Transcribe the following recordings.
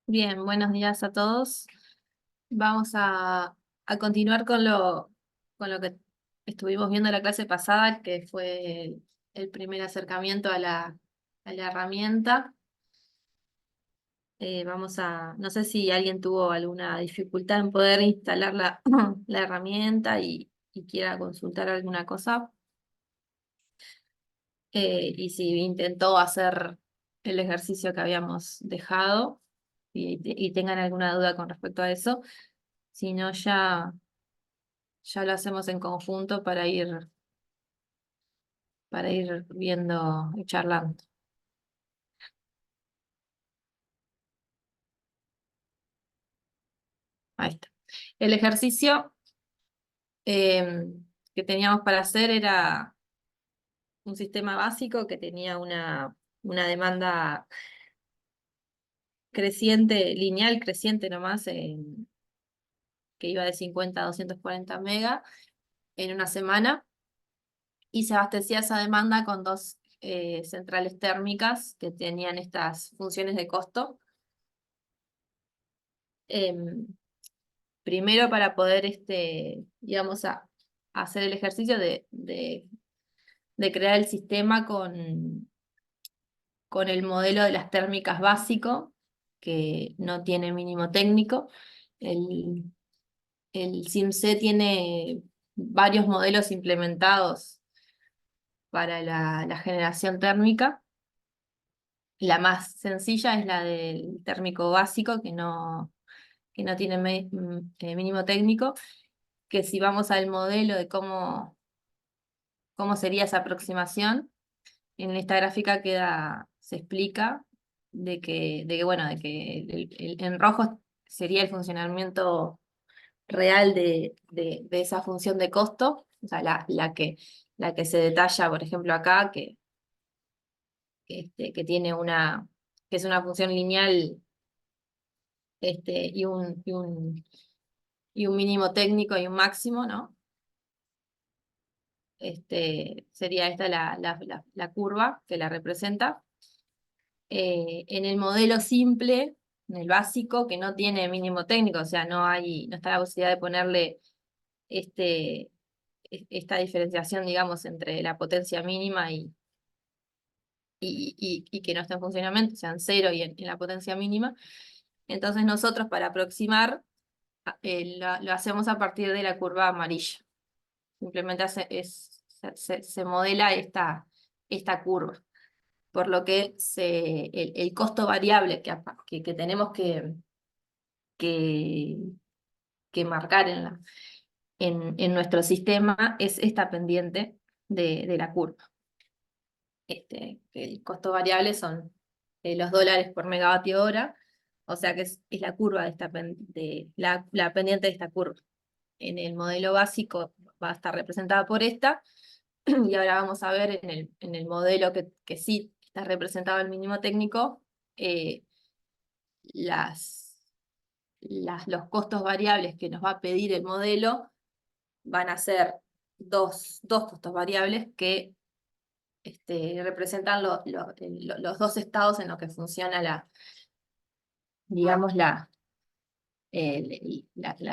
Bien, buenos días a todos. Vamos a continuar con lo que estuvimos viendo la clase pasada, que fue el primer acercamiento a la herramienta. No sé si alguien tuvo alguna dificultad en poder instalar la herramienta y quiera consultar alguna cosa, y si intentó hacer el ejercicio que habíamos dejado y tengan alguna duda con respecto a eso. Si no, ya lo hacemos en conjunto para ir viendo y charlando. Ahí está. El ejercicio eh, que teníamos para hacer era un sistema básico que tenía una demanda creciente, lineal creciente nomás, que iba de 50 a 240 mega en una semana, y se abastecía esa demanda con dos centrales térmicas que tenían estas funciones de costo. Em, Primero, para poder, digamos, hacer el ejercicio de crear el sistema con el modelo de las térmicas básico, que no tiene mínimo técnico. El, el SIMC tiene varios modelos implementados para la generación térmica. La más sencilla es la del térmico básico, que no tiene mínimo técnico, que si vamos al modelo de cómo sería esa aproximación, en esta gráfica se explica bueno, de que en rojo sería el funcionamiento real de esa función de costo, o sea, la que se detalla, por ejemplo, acá, que tiene que es una función lineal, y un mínimo técnico y un máximo, ¿no? Sería esta la curva que la representa. En el modelo simple, en el básico, que no tiene mínimo técnico, o sea, no está la posibilidad de ponerle este, esta diferenciación, digamos, entre la potencia mínima y que no esté en funcionamiento, sean cero y en la potencia mínima. Entonces nosotros, para aproximar, lo hacemos a partir de la curva amarilla. Simplemente se modela esta curva, por lo que el costo variable que tenemos que, que marcar en nuestro sistema es esta pendiente de la curva. El costo variable son los dólares por megavatio hora, o sea que es la curva la pendiente de esta curva. En el modelo básico va a estar representada por esta, y ahora vamos a ver en el modelo que sí está representado el mínimo técnico, eh, los costos variables que nos va a pedir el modelo van a ser dos costos variables que representan los dos estados en los que funciona digamos, la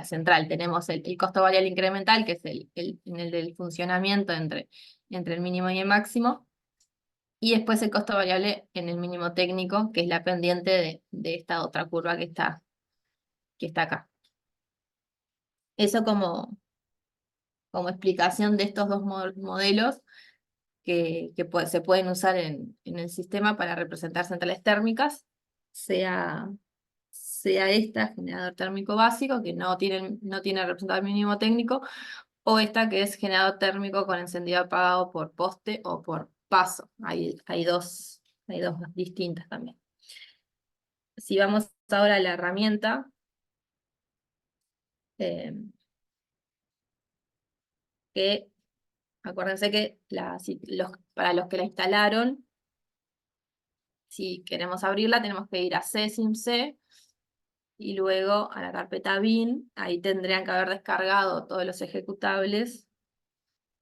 central. Tenemos el costo variable incremental, que es en el del funcionamiento entre el mínimo y el máximo, y después el costo variable en el mínimo técnico, que es la pendiente de esta otra curva que está acá. Eso como explicación de estos dos modelos que se pueden usar en el sistema para representar centrales térmicas, sea esta, generador térmico básico, que no tiene representado el mínimo técnico, o esta que es generador térmico con encendido apagado por poste o por paso. Hay dos distintas también. Si vamos ahora a la herramienta, eh, que acuérdense que para los que la instalaron, si queremos abrirla, tenemos que ir a CSIMC y luego a la carpeta bin. Ahí tendrían que haber descargado todos los ejecutables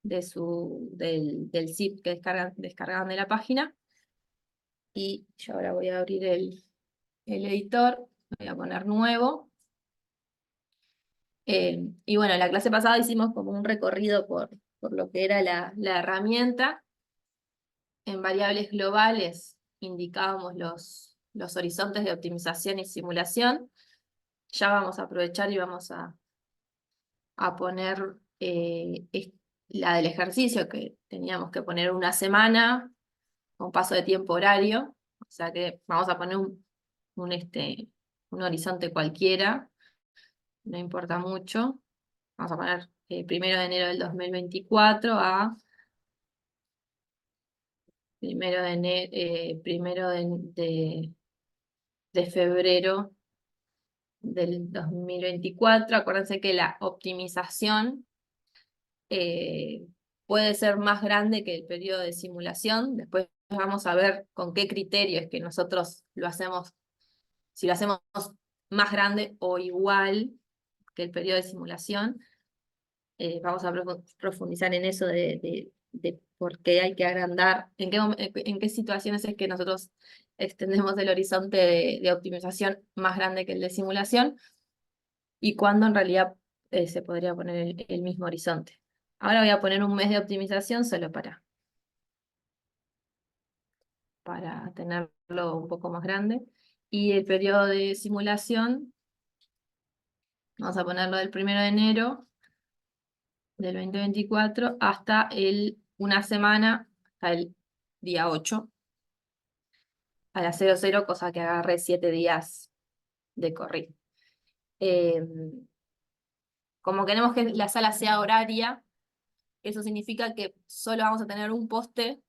del zip que descargaban de la página. Y yo ahora voy a abrir el editor voy a poner nuevo. Y bueno, en la clase pasada hicimos como un recorrido por lo que era la herramienta. En variables globales indicábamos los horizontes de optimización y simulación. Ya vamos a aprovechar y vamos a poner la del ejercicio, que teníamos que poner una semana con paso de tiempo horario. O sea que vamos a poner un horizonte cualquiera, no importa mucho. Vamos a poner 1 de enero del 2024 a 1 de febrero del 2024. Acuérdense que la optimización puede ser más grande que el periodo de simulación. Después vamos a ver con qué criterio es que nosotros lo hacemos, si lo hacemos más grande o igual que el periodo de simulación. Vamos a profundizar en eso de por qué hay que agrandar, en qué situaciones es que nosotros extendemos el horizonte de optimización más grande que el de simulación, y cuándo en realidad se podría poner el mismo horizonte. Ahora voy a poner un mes de optimización solo para tenerlo un poco más grande. Y el periodo de simulación, vamos a ponerlo del 1 de enero del 2024 hasta una semana, hasta el día 8, a las 00, cosa que agarre 7 días de corrido. Eh, Como queremos que la sala sea horaria, eso significa que solo vamos a tener un poste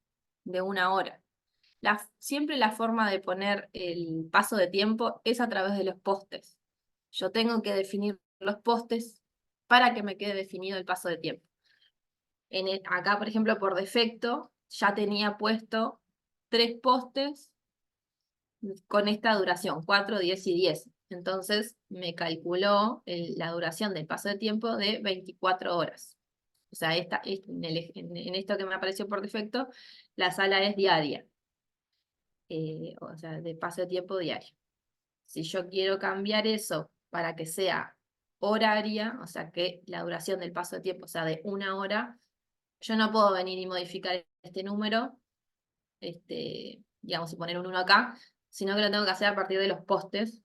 de 1 hora. Siempre la forma de poner el paso de tiempo es a través de los postes. Yo tengo que definir los postes para que me quede definido el paso de tiempo. Acá, por ejemplo, por defecto, ya tenía puesto 3 postes con esta duración, 4, 10 y 10. Entonces me calculó la duración del paso de tiempo de 24 horas. O sea, en esto que me apareció por defecto, la sala es diaria. O sea, de paso de tiempo diario. Si yo quiero cambiar eso para que sea horaria, o sea, que la duración del paso de tiempo sea de 1 hora, yo no puedo venir y modificar este número, digamos, y poner un 1 acá, sino que lo tengo que hacer a partir de los postes.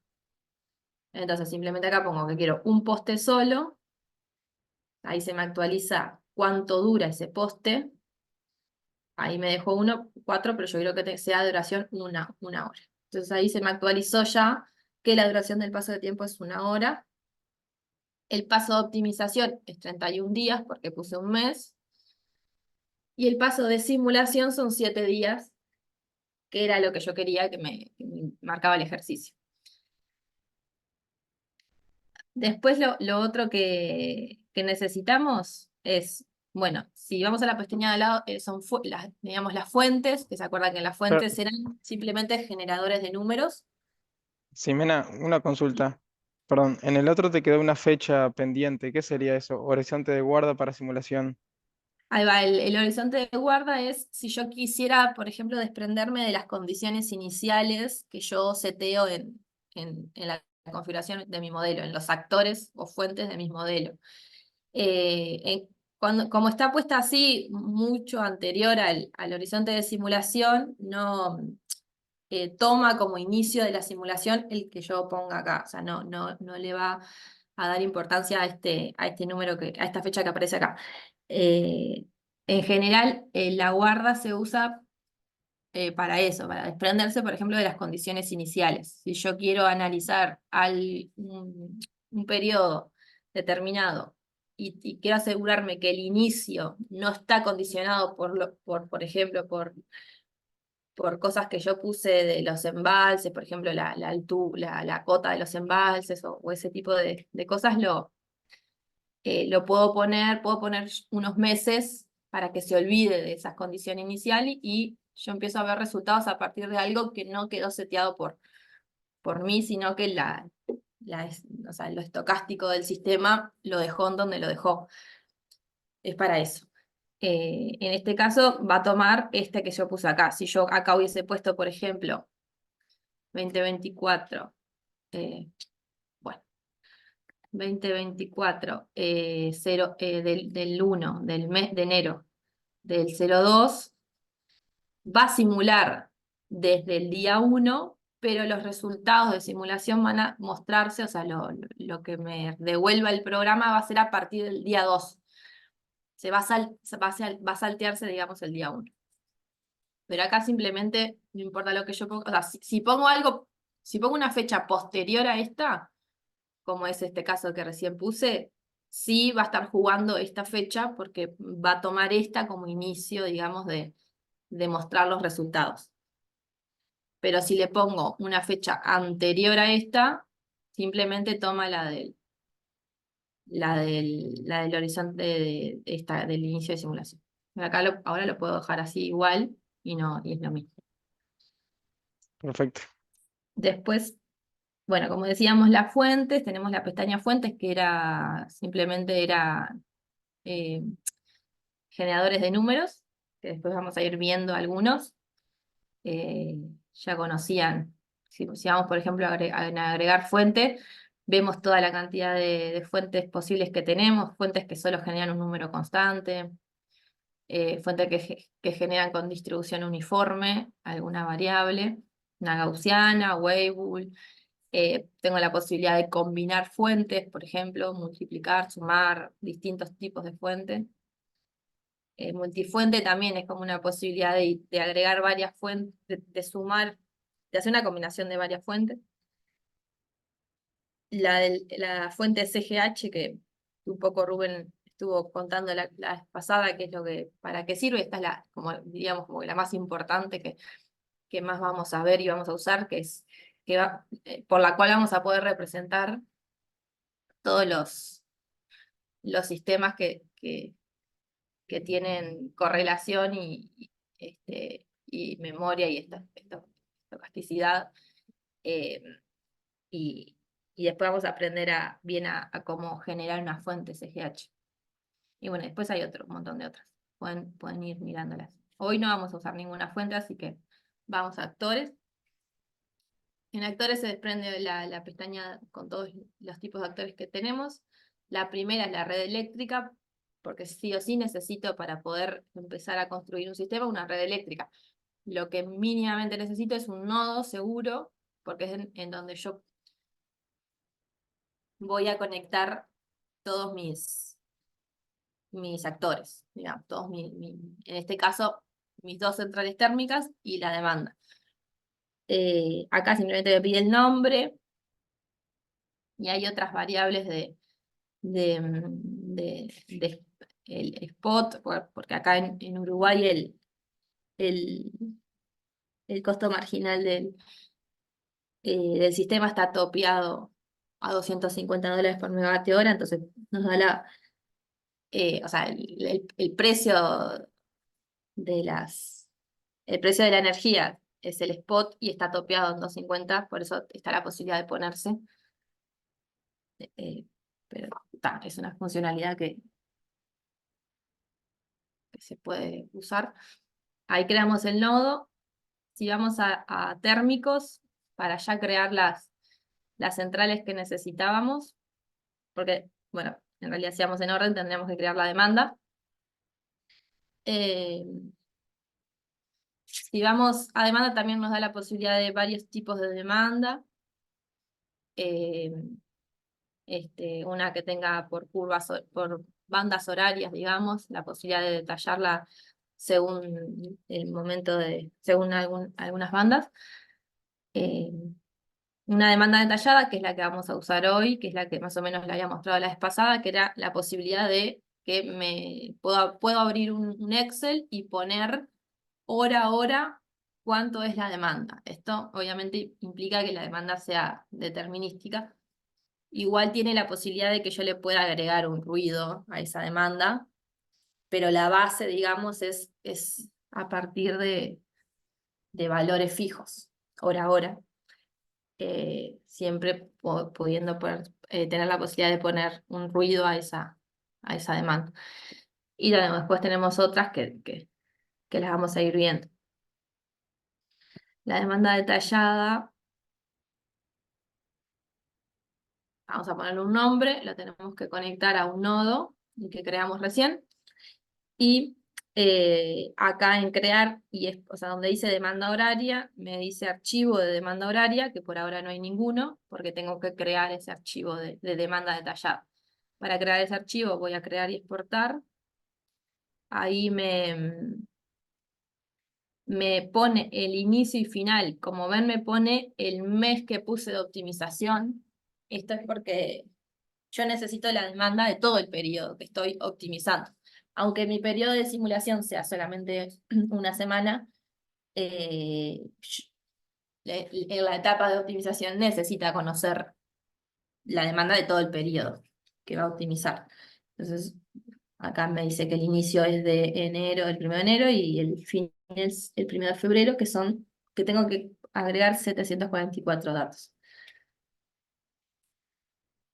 Entonces, simplemente acá pongo que quiero un poste solo, ahí se me actualiza cuánto dura ese poste, ahí me dejó 4, pero yo quiero que sea de duración una hora. Entonces ahí se me actualizó ya que la duración del paso de tiempo es 1 hora. El paso de optimización es 31 días porque puse un mes. Y el paso de simulación son 7 días, que era lo que yo quería que me marcaba el ejercicio. Después lo otro que necesitamos es, bueno, si vamos a la pestaña de al lado, son digamos, las fuentes, que se acuerdan que las Pero, fuentes eran simplemente generadores de números. Ximena, una consulta. Perdón, en el otro te quedó una fecha pendiente. ¿Qué sería eso? Horizonte de guarda para simulación. Ahí va, el horizonte de guarda es si yo quisiera, por ejemplo, desprenderme de las condiciones iniciales que yo seteo en la configuración de mi modelo, en los actores o fuentes de mi modelo. Como está puesta así, mucho anterior al horizonte de simulación, no toma como inicio de la simulación el que yo ponga acá. O sea, no le va a dar importancia a este número, a esta fecha que aparece acá. Eh, en general, la guarda se usa para eso, para desprenderse, por ejemplo, de las condiciones iniciales. Si yo quiero analizar un periodo determinado y quiero asegurarme que el inicio no está condicionado por ejemplo, por cosas que yo puse de los embalses, por ejemplo, la cota de los embalses o ese tipo de cosas, lo puedo poner unos meses para que se olvide de esas condiciones iniciales y yo empiezo a ver resultados a partir de algo que no quedó seteado por mí, sino que o sea, lo estocástico del sistema lo dejó en donde lo dejó. Es para eso. En este caso va a tomar este que yo puse acá. Si yo acá hubiese puesto, por ejemplo, 2024 bueno, 2024, del 1, del mes de enero, del 02, va a simular desde el día 1, pero los resultados de simulación van a mostrarse, o sea, lo que me devuelva el programa va a ser a partir del día 2. Va a saltearse, digamos, el día 1. Pero acá simplemente, no importa lo que yo ponga, o sea, si pongo algo, si pongo una fecha posterior a esta, como es este caso que recién puse, sí va a estar jugando esta fecha porque va a tomar esta como inicio, digamos, de mostrar los resultados. Pero si le pongo una fecha anterior a esta, simplemente toma la del horizonte del inicio de simulación. Acá ahora lo puedo dejar así igual y es lo mismo. Perfecto. Después, bueno, como decíamos, las fuentes, tenemos la pestaña fuentes que simplemente era generadores de números, que después vamos a ir viendo algunos. Ya conocían, si vamos por ejemplo a agregar fuente, vemos toda la cantidad de fuentes posibles que tenemos, fuentes que solo generan un número constante, fuentes que generan con distribución uniforme, alguna variable, una gaussiana, Weibull. Tengo la posibilidad de combinar fuentes, por ejemplo, multiplicar, sumar distintos tipos de fuentes. Multifuente también es como una posibilidad de agregar varias fuentes, de sumar, de hacer una combinación de varias fuentes. La fuente CGH, que un poco Rubén estuvo contando la vez pasada, que es para qué sirve, esta es como diríamos, como la más importante que más vamos a ver y vamos a usar, por la cual vamos a poder representar todos los sistemas que tienen correlación y memoria y estocasticidad. eh, y, y después vamos a aprender bien a cómo generar una fuente CGH. Y bueno, después hay un montón de otras. Pueden ir mirándolas. Hoy no vamos a usar ninguna fuente, así que vamos a actores. En actores se desprende la pestaña con todos los tipos de actores que tenemos. La primera es la red eléctrica, porque sí o sí necesito para poder empezar a construir un sistema, una red eléctrica. Lo que mínimamente necesito es un nodo seguro, porque es en donde yo voy a conectar todos mis actores, digamos, en este caso, mis dos centrales térmicas y la demanda. Acá simplemente me pide el nombre y hay otras variables de el spot, porque acá en Uruguay el, el costo marginal del sistema está topeado a $250 por megavatio hora, entonces nos da o sea, el precio de el precio de la energía es el spot y está topeado en 250, por eso está la posibilidad de ponerse. Pero es una funcionalidad que se puede usar. Ahí creamos el nodo. Si vamos a térmicos, para ya crear las centrales que necesitábamos, porque, bueno, en realidad si vamos en orden tendríamos que crear la demanda. Eh, si vamos a demanda también nos da la posibilidad de varios tipos de demanda. Eh, una que tenga por por bandas horarias, digamos, la posibilidad de detallarla según el momento según algunas bandas. Eh, una demanda detallada, que es la que vamos a usar hoy, que es la que más o menos la había mostrado la vez pasada, que era la posibilidad de que puedo abrir un Excel y poner hora a hora cuánto es la demanda. Esto obviamente implica que la demanda sea determinística. Igual tiene la posibilidad de que yo le pueda agregar un ruido a esa demanda, pero la base, digamos, es a partir de valores fijos, hora a hora, siempre pudiendo tener la posibilidad de poner un ruido a esa demanda. Y después tenemos otras que las vamos a ir viendo. La demanda detallada vamos a ponerle un nombre, lo tenemos que conectar a un nodo, el que creamos recién, y acá en crear, o sea, donde dice demanda horaria, me dice archivo de demanda horaria, que por ahora no hay ninguno, porque tengo que crear ese archivo de demanda detallada. Para crear ese archivo voy a crear y exportar. Ahí me pone el inicio y final. Como ven, me pone el mes que puse de optimización. Esto es porque yo necesito la demanda de todo el periodo que estoy optimizando. Aunque mi periodo de simulación sea solamente una semana, en la etapa de optimización necesita conocer la demanda de todo el periodo que va a optimizar. Entonces, acá me dice que el inicio es de enero, el 1 de enero, y el fin es el 1 de febrero, que tengo que agregar 744 datos.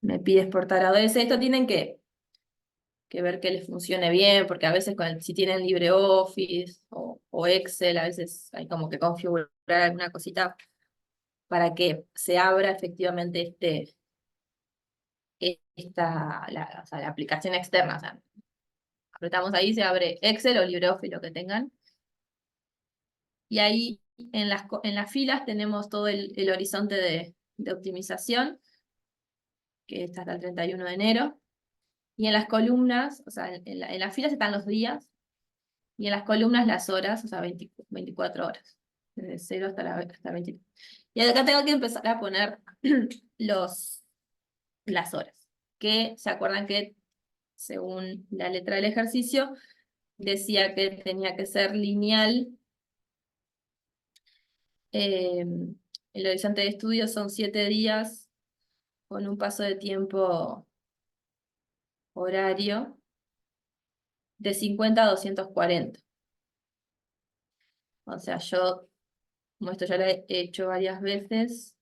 Me pide exportar a ODS. Esto tienen que ver que les funcione bien, porque a veces si tienen LibreOffice o Excel, a veces hay como que configurar alguna cosita para que se abra efectivamente o sea, la aplicación externa. O sea, apretamos ahí, se abre Excel o LibreOffice, lo que tengan. Y ahí en las filas tenemos todo el horizonte de optimización, que está hasta el 31 de enero. Y en las columnas, o sea, en las filas están los días, y en las columnas las horas, o sea, 24 horas. Desde 0 hasta 23. Y acá tengo que empezar a poner las horas. Que se acuerdan que, según la letra del ejercicio, decía que tenía que ser lineal. El horizonte de estudio son 7 días con un paso de tiempo horario de 50 a 240. O sea, yo, como esto ya lo he hecho varias veces,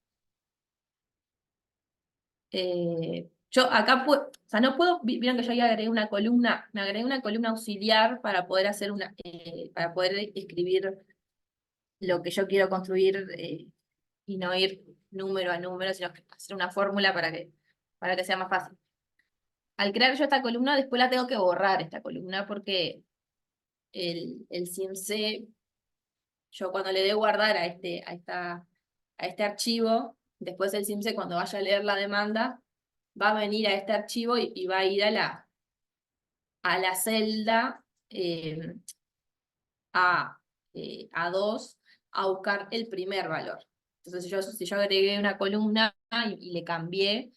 yo acá puedo, o sea, no puedo, vieron que yo ya agregué una columna, me agregué una columna auxiliar para poder hacer para poder escribir lo que yo quiero construir, y no ir número a número, sino que hacer una fórmula para que sea más fácil. Al crear yo esta columna, después la tengo que borrar esta columna, porque el CIMC, yo cuando le dé guardar a este archivo, después el CIMC, cuando vaya a leer la demanda, va a venir a este archivo y va a ir a la celda, A2, a buscar el primer valor. Entonces, si yo agregué una columna y le cambié,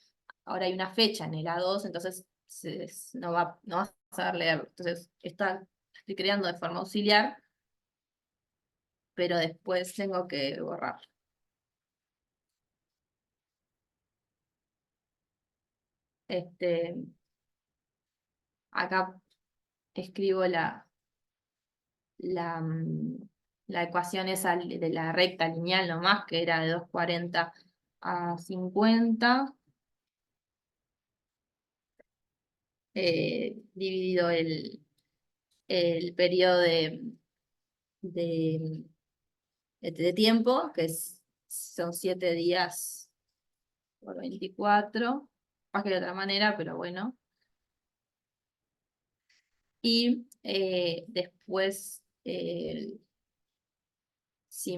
ahora hay una fecha en el A2, entonces no va a saber leerlo. Entonces, estoy creando de forma auxiliar, pero después tengo que borrar. Acá escribo la, mm, la ecuación esa de la recta lineal nomás, que era de 240 a 50, dividido el periodo de, de tiempo, son 7 días por 24, más que de otra manera, pero bueno. Y después, si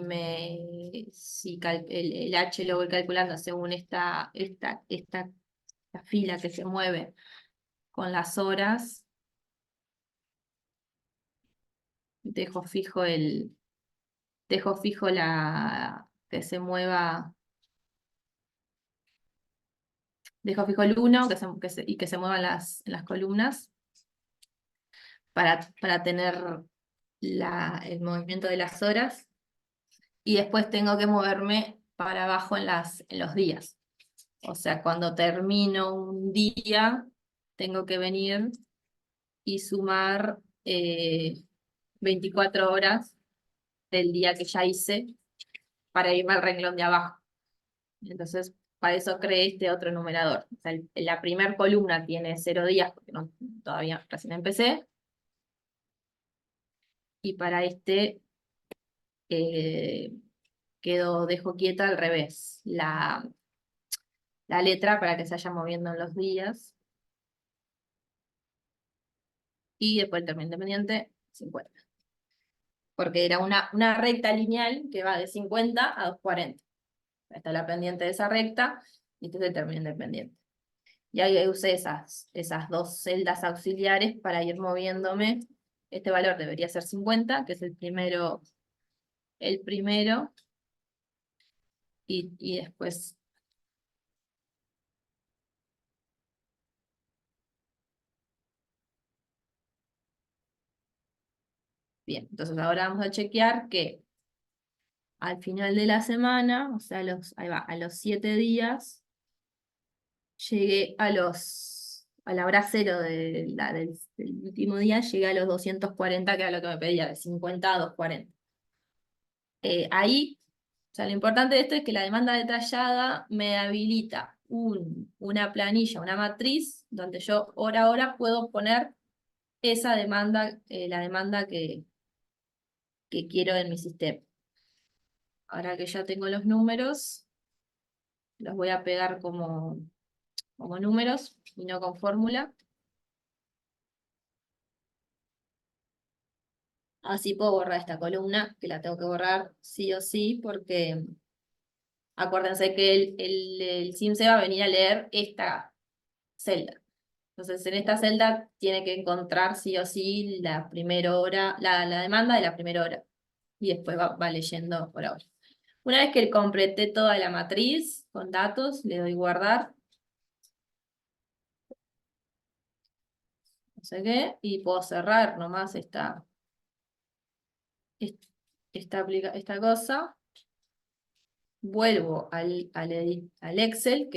el H lo voy calculando según esta fila que se mueve con las horas, dejo fijo la que se mueva, dejo fijo el 1 y que se muevan las columnas para tener el movimiento de las horas, y después tengo que moverme para abajo en los días. O sea, cuando termino un día, tengo que venir y sumar 24 horas del día que ya hice para irme al renglón de abajo. Entonces, para eso creé este otro numerador. O sea, la primera columna tiene 0 días, porque todavía recién empecé, y para eh, dejo quieta al revés. la letra para que se vaya moviendo en los días. Y después el término independiente, 50. Porque era una recta lineal que va de 50 a 240. Está la pendiente de esa recta y este es el término independiente. Y ahí usé esas dos celdas auxiliares para ir moviéndome. Este valor debería ser 50, que es el primero, y después, bien, entonces ahora vamos a chequear que al final de la semana, o sea, ahí va, a los 7 días, llegué a la hora cero del último día, llegué a los 240, que era lo que me pedía, de 50 a 240. Ahí, o sea, lo importante de esto es que la demanda detallada me habilita una planilla, una matriz, donde yo hora a hora puedo poner esa demanda, la demanda que quiero en mi sistema. Ahora que ya tengo los números, los voy a pegar como números y no con fórmula. Así puedo borrar esta columna, que la tengo que borrar sí o sí, porque acuérdense que el SIMSE va a venir a leer esta celda. Entonces, en esta celda tiene que encontrar sí o sí la primera hora, la demanda de la primera hora. Y después va leyendo por ahora. Una vez que completé toda la matriz con datos, le doy guardar, no sé qué, y puedo cerrar nomás esta cosa. Vuelvo al Excel,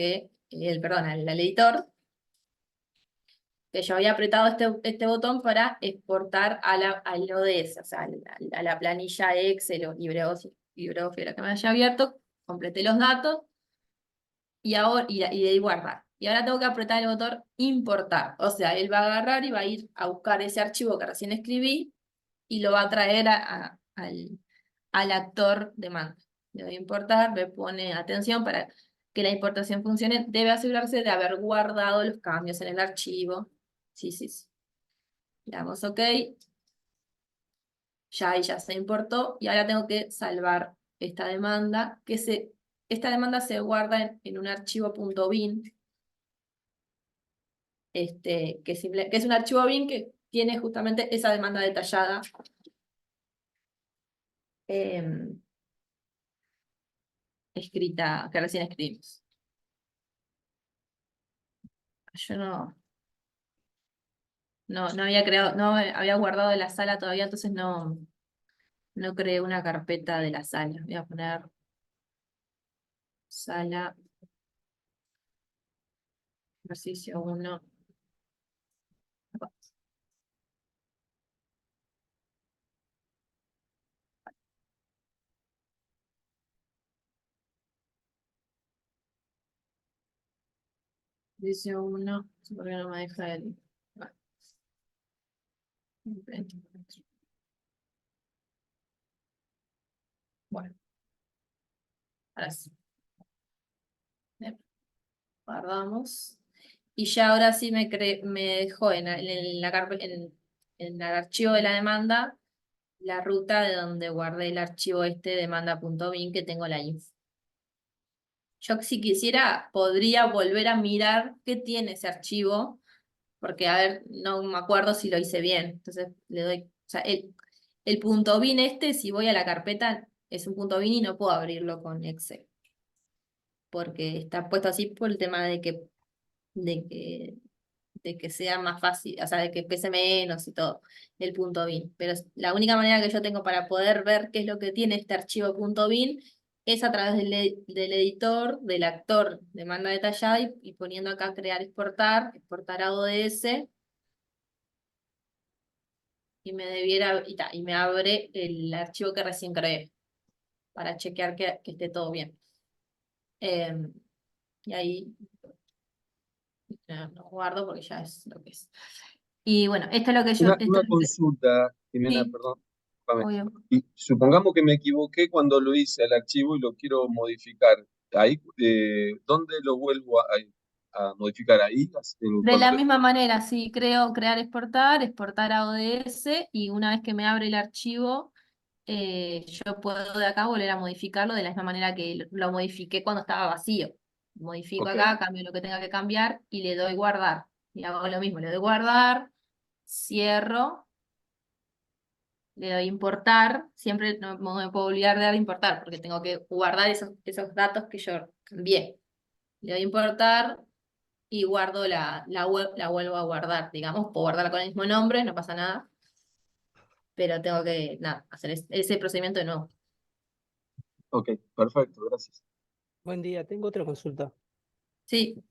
perdón, al editor, que yo había apretado este botón para exportar al ODS, o sea, a la planilla Excel o LibreOffice, la que me haya abierto, completé los datos y le di guardar. Y ahora tengo que apretar el botón importar, o sea, él va a agarrar y va a ir a buscar ese archivo que recién escribí y lo va a traer al actor de mando. Le doy a importar, me pone atención para que la importación funcione, debe asegurarse de haber guardado los cambios en el archivo. Sí, sí, sí. Le damos OK, ya ahí ya se importó y ahora tengo que salvar esta demanda, esta demanda se guarda en un archivo .bin, que es un archivo bin que tiene justamente esa demanda detallada. em, Escrita, que recién escribimos. Yo no había creado, no había guardado de la sala todavía, entonces no creé una carpeta de la sala. Voy a poner sala, ejercicio 1. Ejercicio 1, ¿por qué no me deja el? Bueno, ahora sí. Bien, guardamos. Y ya ahora sí me dejó en el archivo de la demanda la ruta de donde guardé el archivo demanda.bin que tengo la info. Yo si quisiera podría volver a mirar qué tiene ese archivo, porque a ver, no me acuerdo si lo hice bien. Entonces le doy, o sea, el punto bin si voy a la carpeta, es un punto bin y no puedo abrirlo con Excel, porque está puesto así por el tema de que, de que sea más fácil, o sea, de que pese menos y todo, el punto bin. Pero la única manera que yo tengo para poder ver qué es lo que tiene este archivo punto bin es a través del editor, del actor de demanda detallada y poniendo acá crear, exportar a ODS, y y me abre el archivo que recién creé para chequear que esté todo bien. Y ahí no guardo porque ya es lo que es. Y bueno, esto es lo que Una consulta, Jimena, sí, perdón. Discúlpame. obvio. Y supongamos que me equivoqué cuando lo hice al archivo y lo quiero modificar. ahí, ¿dónde lo vuelvo a modificar? Ahí, De cuando la misma manera, sí, creo crear, exportar a ODS, y una vez que me abre el archivo, yo puedo de acá volver a modificarlo de la misma manera que lo modifiqué cuando estaba vacío. Modifico ok, acá, cambio lo que tenga que cambiar y le doy guardar. Y hago lo mismo, le doy guardar, cierro, le doy importar. Siempre no me puedo olvidar de dar importar porque tengo que guardar esos datos que yo cambié. Le doy importar y guardo la vuelvo a guardar, digamos. Puedo guardarla con el mismo nombre, no pasa nada, pero tengo que, nada, hacer ese procedimiento de nuevo. ok, perfecto, gracias. Buen día, tengo otra consulta. Sí.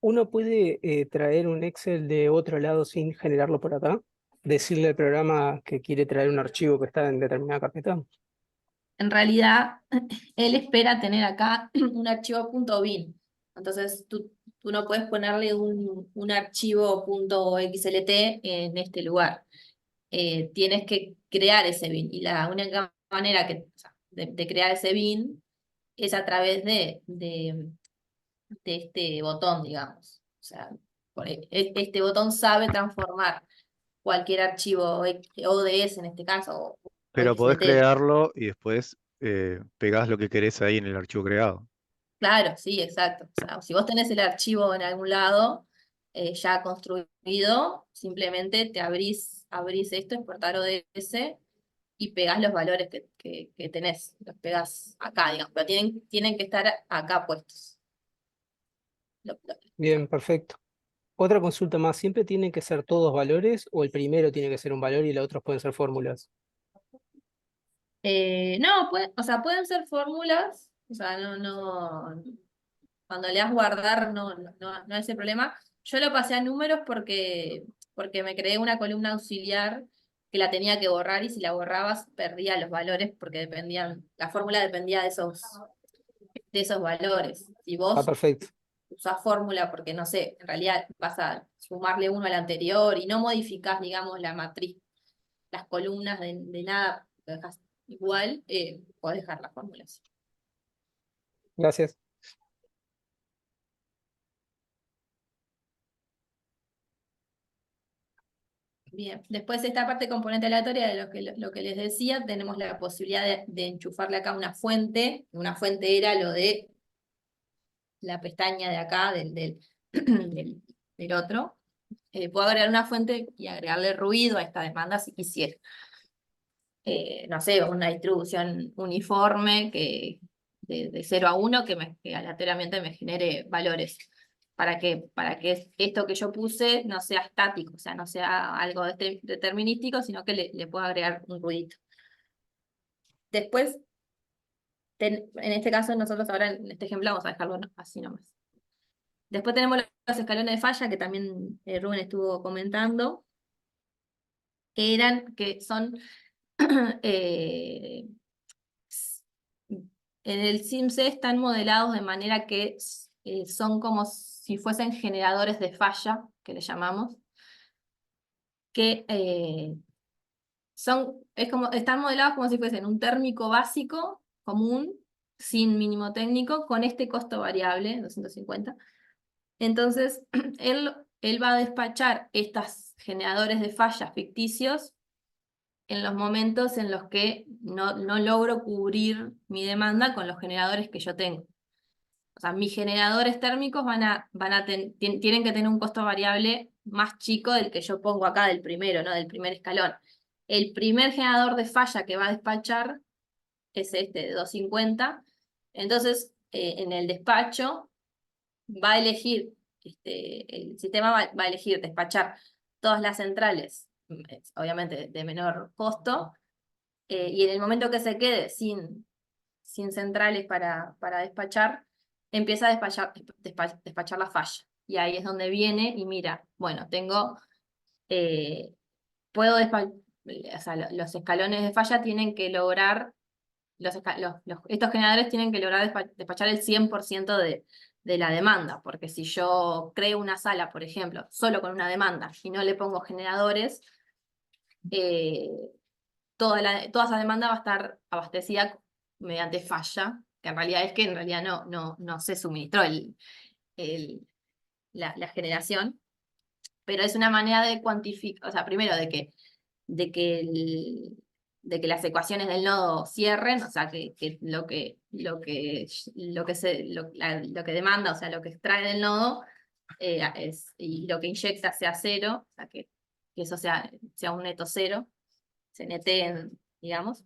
¿Uno puede traer un Excel de otro lado sin generarlo por acá? Decirle al programa que quiere traer un archivo que está en determinada carpeta. En realidad, él espera tener acá un archivo .bin. Entonces, tú no puedes ponerle un archivo .xlt en este lugar. Tienes que crear ese bin. Y la única manera o sea, de crear ese bin es a través de este botón, digamos. O sea, este botón sabe transformar cualquier archivo ODS en este caso, o Pero podés XLT. crearlo y después pegás lo que querés ahí en el archivo creado. Claro, sí, exacto. O sea, si vos tenés el archivo en algún lado ya construido, simplemente abrís esto, exportar ODS, y pegás los valores que tenés. Los pegás acá, digamos, pero tienen que estar acá puestos. Bien, perfecto. Otra consulta más, ¿siempre tienen que ser todos valores o el primero tiene que ser un valor y los otros pueden ser fórmulas? No, o sea, pueden ser fórmulas, o sea, cuando le das guardar no es el problema. Yo lo pasé a números porque me creé una columna auxiliar que la tenía que borrar, y si la borrabas perdía los valores porque la fórmula dependía de esos valores. Si Ah, vos perfecto. usás fórmula porque, no sé, en realidad vas a sumarle uno al anterior y no modificás, digamos, la matriz, las columnas de nada, lo dejas igual, podés dejar las fórmulas. Gracias. Bien, después esta parte componente aleatoria de lo que les decía, tenemos la posibilidad de enchufarle acá una fuente. Una fuente era lo de la pestaña de acá, del otro. Puedo agregar una fuente y agregarle ruido a esta demanda si quisiera. No sé, una distribución uniforme de 0 a 1 que aleatoriamente me genere valores. Para que esto que yo puse no sea estático, o sea, no sea algo determinístico, sino que le pueda agregar un ruidito. Después, en este caso, nosotros ahora en este ejemplo vamos a dejarlo así nomás. Después tenemos los escalones de falla, que también Rubén estuvo comentando, que son eh, en el SIMC están modelados de manera que son como si fuesen generadores de falla, que le llamamos, que están modelados como si fuesen un térmico básico, común, sin mínimo técnico, con este costo variable, 250. Entonces, él va a despachar estos generadores de fallas ficticios en los momentos en los que no logro cubrir mi demanda con los generadores que yo tengo. O sea, mis generadores térmicos tienen que tener un costo variable más chico del que yo pongo acá, del primero, ¿no? Del primer escalón. El primer generador de falla que va a despachar es este de 250. Entonces, en el despacho va a elegir, el sistema va a elegir despachar todas las centrales, obviamente de menor costo, y en el momento que se quede sin centrales para despachar, empieza a despachar la falla. Y ahí es donde viene y mira, bueno, eh, puedo o sea, los escalones de falla tienen que lograr, estos generadores tienen que lograr despachar el 100% de la demanda, porque si yo creo una sala, por ejemplo, solo con una demanda y no le pongo generadores, toda esa demanda va a estar abastecida mediante falla, que en realidad es que en realidad no se suministró la generación, pero es una manera de cuantificar, o sea, primero de que, de que las ecuaciones del nodo cierren, o sea, que lo que demanda, o sea, lo que extrae del nodo, y lo que inyecta sea cero, o sea, que eso sea un neto cero, se neteen, digamos.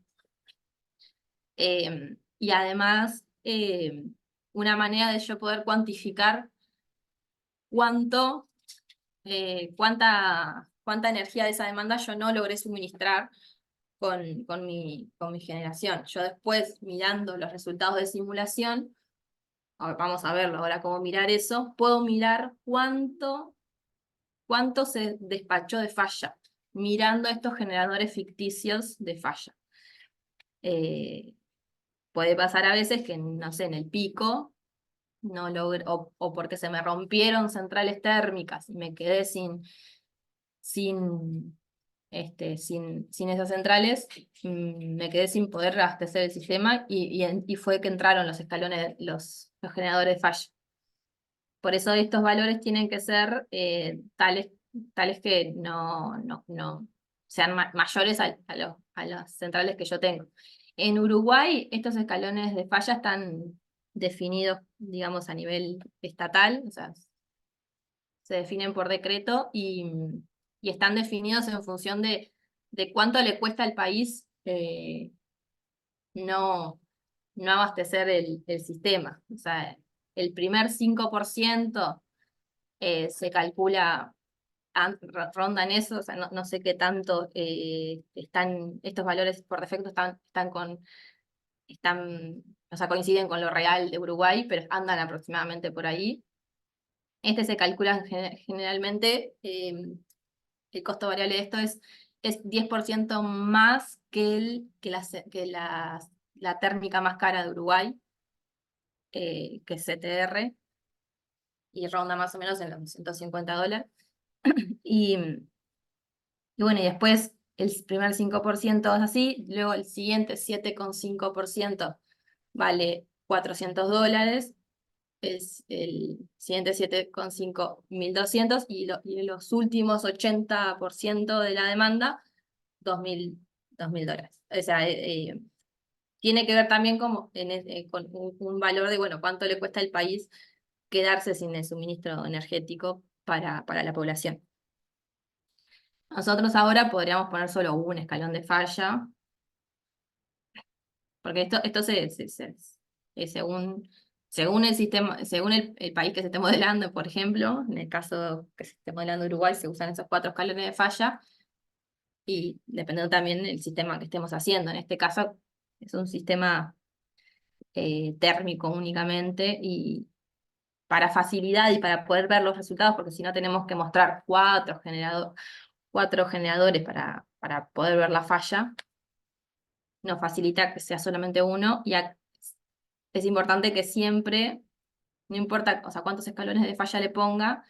Y además, una manera de yo poder cuantificar cuánta energía de esa demanda yo no logré suministrar con mi generación. Yo después, mirando los resultados de simulación, vamos a verlo ahora cómo mirar eso, puedo mirar cuánto se despachó de falla, mirando estos generadores ficticios de falla. Puede pasar a veces que, no sé, en el pico, no logro, o porque se me rompieron centrales térmicas y me quedé sin esas centrales, me quedé sin poder abastecer el sistema y fue que entraron los escalones, los generadores de falla. Por eso estos valores tienen que ser tales que no sean mayores a las centrales que yo tengo. En Uruguay, estos escalones de falla están definidos, digamos, a nivel estatal, o sea, se definen por decreto y están definidos en función de cuánto le cuesta al país no abastecer el sistema. O sea, el primer 5% se calcula, rondan eso, o sea, no sé qué tanto están, estos valores por defecto o sea, coinciden con lo real de Uruguay, pero andan aproximadamente por ahí. Se calcula generalmente, el costo variable de esto es 10% más que la térmica más cara de Uruguay, que es CTR, y ronda más o menos en los $150. Y bueno, y después el primer 5% es así, luego el siguiente 7,5% vale $400, es el siguiente 7,5, 1.200, y los últimos 80% de la demanda, $2.000. O sea, tiene que ver también con un valor de, bueno, cuánto le cuesta al país quedarse sin el suministro energético para la población. Nosotros ahora podríamos poner solo un escalón de falla, porque esto según el sistema, según el país que se esté modelando, por ejemplo, en el caso que se esté modelando Uruguay, se usan esos 4 escalones de falla, y dependiendo también del sistema que estemos haciendo. En este caso es un sistema térmico únicamente, y para facilidad y para poder ver los resultados, porque si no tenemos que mostrar 4 generadores para poder ver la falla, nos facilita que sea solamente uno, y es importante que siempre, no importa, o sea, cuántos escalones de falla le ponga,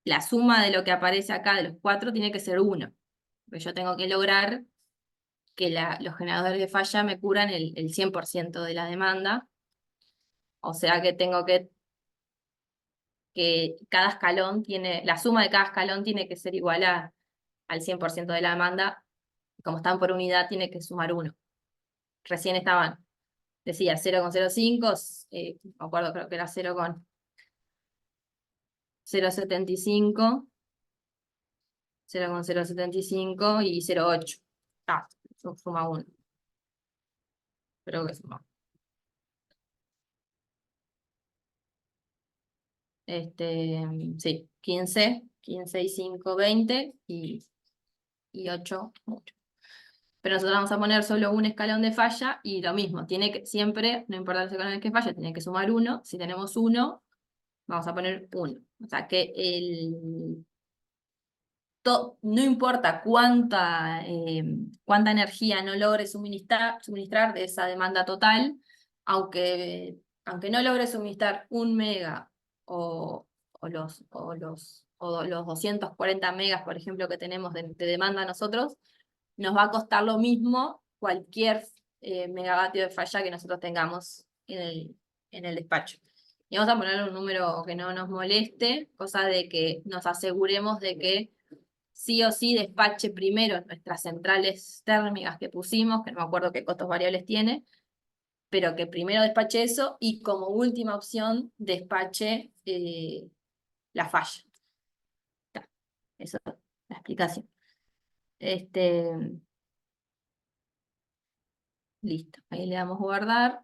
la suma de lo que aparece acá de los 4 tiene que ser 1. Porque yo tengo que lograr que los generadores de falla me cubran el 100% de la demanda. O sea que tengo que cada escalón la suma de cada escalón tiene que ser igual al 100% de la demanda. Como están por unidad, tiene que sumar 1. Recién decía 0,05, me acuerdo, creo que era 0,075, 0,075 y 0,8. Suma 1. Creo que suma. Sí, 15 y 5, 20 y 8, mucho. Pero nosotros vamos a poner solo un escalón de falla, y lo mismo, tiene que siempre, no importa los escalones que falla, tiene que sumar 1. Si tenemos 1, vamos a poner 1. O sea que no importa cuánta energía no logre suministrar de esa demanda total, aunque no logre suministrar 1 mega o los 240 megas, por ejemplo, que tenemos de demanda nosotros, nos va a costar lo mismo cualquier megavatio de falla que nosotros tengamos en el despacho. Y vamos a ponerle un número que no nos moleste, cosa de que nos aseguremos de que sí o sí despache primero nuestras centrales térmicas que pusimos, que no me acuerdo qué costos variables tiene, pero que primero despache eso y como última opción despache la falla. Está. Eso es la explicación. Listo, ahí le damos guardar.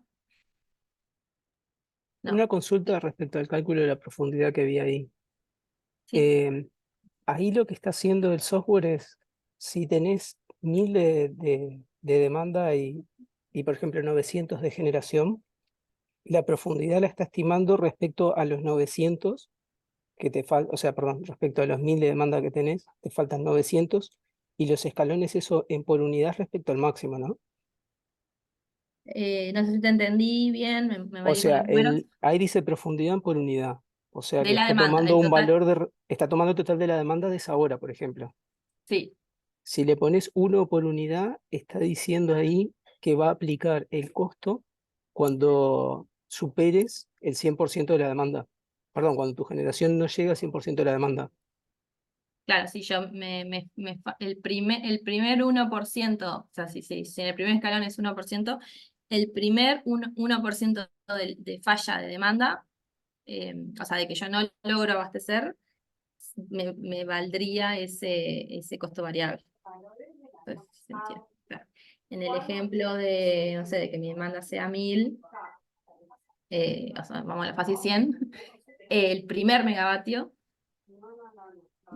No. Una consulta respecto al cálculo de la profundidad que vi ahí. Sí. Ahí lo que está haciendo el software es, si tenés 1000 de demanda y, por ejemplo, 900 de generación, la profundidad la está estimando respecto a los 900 que te faltan, o sea, perdón, respecto a los 1000 de demanda que tenés, te faltan 900, y los escalones eso en por unidad respecto al máximo, ¿no? No sé si te entendí bien, me O mareé con sea, los números. ahí dice profundidad por unidad. O sea De que la está demanda, tomando el un total. valor está tomando el total de la demanda de esa hora, por ejemplo. Sí, Si le pones 1 por unidad, está diciendo ahí que va a aplicar el costo cuando superes el 100% de la demanda. Perdón, cuando tu generación no llega al 100% de la demanda. claro, si yo el primer 1%, o sea, si en el primer escalón es 1%, el primer 1% de falla de demanda, o sea, de que yo no logro abastecer, me valdría ese costo variable. Entonces, se entiende, claro. En el ejemplo de, no sé, de que mi demanda sea 1000, o sea, vamos a la fase 100, el primer megavatio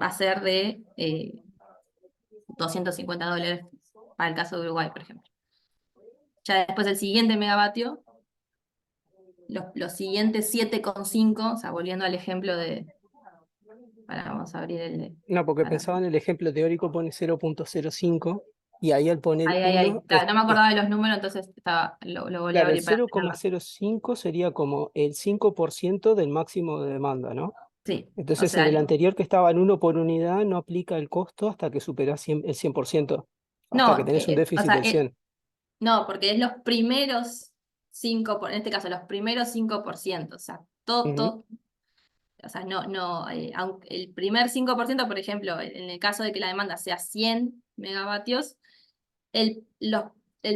va a ser de $250 para el caso de Uruguay, por ejemplo. Ya después el siguiente megavatio, los siguientes 7,5, o sea, volviendo al ejemplo de... vamos a abrir el... No, porque para- pensaba en el ejemplo teórico, pone 0.05 y ahí al poner Ahí. 1, Claro, no me acordaba de los números, entonces lo volví a claro, el abrir para tenerlo. 0,05 sería como el 5% del máximo de demanda, ¿no? Sí, o Entonces en sea, el anterior que estaba en 1 por unidad no aplica el costo hasta que superás el 100%, hasta que no, tenés un o déficit sea, del 100. no, porque es los primeros 5, en este caso, los primeros 5%, o sea, Ujú. o sea, aunque el primer 5%, por ejemplo, en el caso de que la demanda sea 100 megavatios, el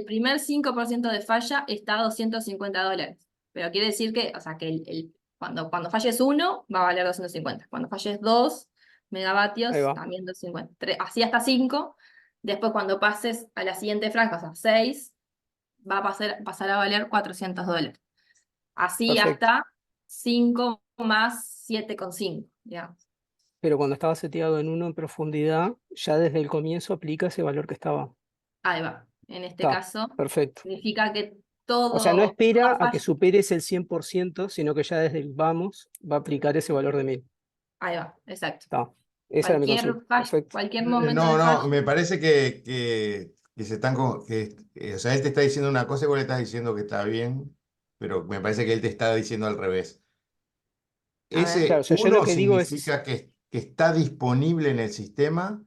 primer 5% de falla está a $250. Pero quiere decir que, o sea, que cuando falles 1, va a valer 250. Cuando falles 2 Ahí megavatios, va, también 250. Así hasta 5. Después, cuando pases a la siguiente franja, o sea, 6, va a pasar a valer $400. Así perfecto. hasta 5 más 7,5, digamos. Pero cuando estaba seteado en 1 en profundidad, ya desde el comienzo aplica ese valor que estaba. Ahí va. En este Está, caso, perfecto. significa que O sea, no toda espera a que falla. superes el 100%, sino que ya desde el vamos va a aplicar ese valor de 1000. Ahí va, exacto. Está. Esa era mi Cualquier consulta. falla, Perfecto. cualquier momento No, de no, falla. me parece que se están o sea, él te está diciendo una cosa y vos le estás diciendo que está bien, pero me parece que él te está diciendo al revés. A ver, Claro, o Ese sea, yo lo uno que digo es, significa que está disponible en el sistema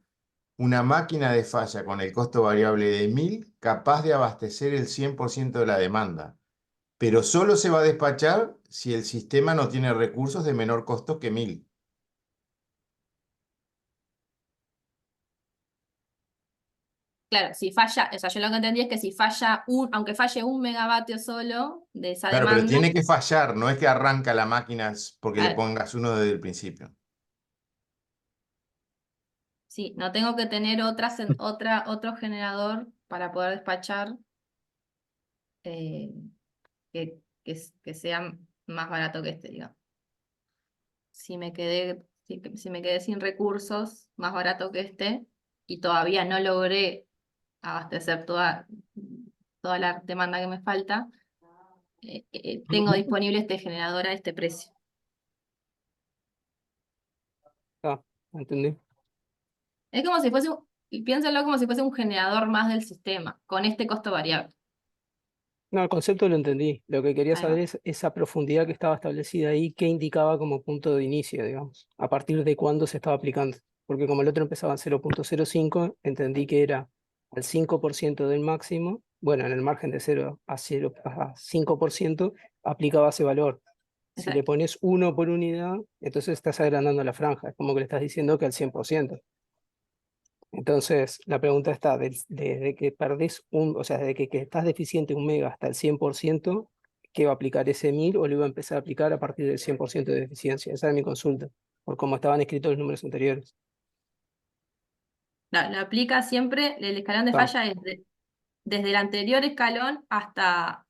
una máquina de falla con el costo variable de 1000 capaz de abastecer el 100% de la demanda, pero solo se va a despachar si el sistema no tiene recursos de menor costo que 1000. claro, si falla, o sea, yo lo que entendí es que si falla aunque falle 1 megavatio solo de esa Claro, pero demanda, tiene que fallar, no es que arranca la máquina porque a le ver, pongas uno desde el principio. sí, no tengo que tener otro generador para poder despachar eh, que sea más barato que este, digamos. Si me quedé sin recursos, más barato que este, y todavía no logré abastecer toda la demanda que me falta, tengo disponible este generador a este precio. ¿entendí? Es como si fuese, piénsalo como si fuese un generador más del sistema, con este costo variable. No, el concepto lo entendí. Lo que quería Ahí saber va. es esa profundidad que estaba establecida ahí, qué indicaba como punto de inicio, digamos, a partir de cuándo se estaba aplicando. Porque como el otro empezaba en 0.05, entendí que era al 5% del máximo bueno, en el margen de 0 a 5%, aplicaba ese valor. Si le Exacto. pones 1 por unidad, entonces estás agrandando la franja, es como que le estás diciendo que al 100%. Entonces, la pregunta está, desde que perdés o sea, desde que estás deficiente 1 mega hasta el 100%, ¿qué va a aplicar ese 1000 o lo iba a empezar a aplicar a partir del 100% de deficiencia? Esa era mi consulta, por cómo estaban escritos los números anteriores. Lo aplica siempre, el escalón de Está, falla es desde el anterior escalón hasta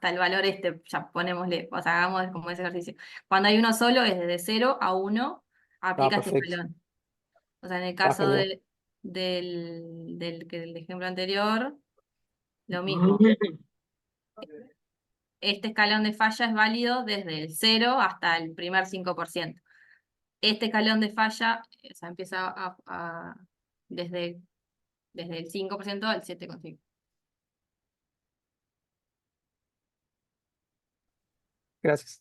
el valor ya ponémosle, o sea, hagamos como ese ejercicio. Cuando hay uno solo es desde 0 a 1, está aplica este perfecto, escalón. O sea, en el está caso genial. del ejemplo anterior, lo mismo. Este escalón de falla es válido desde el 0 hasta el primer 5%. Este escalón de falla, o sea, empieza desde el 5% al 7,5%. Gracias.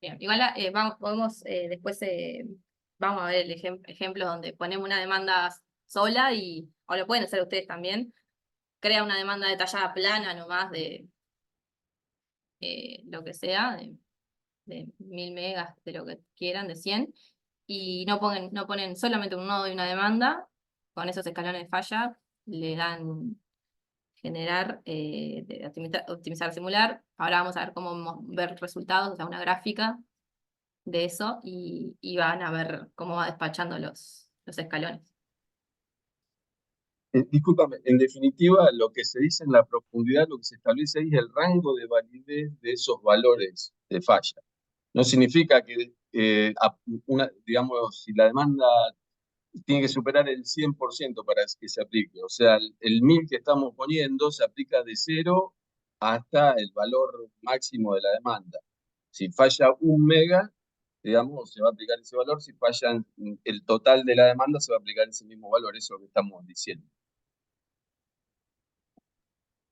Bien, igual después vamos a ver el ejemplo donde ponemos una demanda sola o lo pueden hacer ustedes también, crea una demanda detallada plana nomás de lo que sea, de 1000 megas, de lo que quieran, de 100, y no ponen solamente un nodo y una demanda, con esos escalones de falla le dan generar, optimizar, simular. Ahora vamos a ver cómo ver resultados, o sea, una gráfica de eso y van a ver cómo va despachando los escalones. Discúlpame, en definitiva, lo que se dice en la profundidad, lo que se establece ahí es el rango de validez de esos valores de falla. No significa que, digamos, si la demanda tiene que superar el 100% para que se aplique. O sea, el 1000 que estamos poniendo se aplica de 0 hasta el valor máximo de la demanda. Si falla 1 mega, digamos, se va a aplicar ese valor. Si falla el total de la demanda, se va a aplicar ese mismo valor. Eso es lo que estamos diciendo.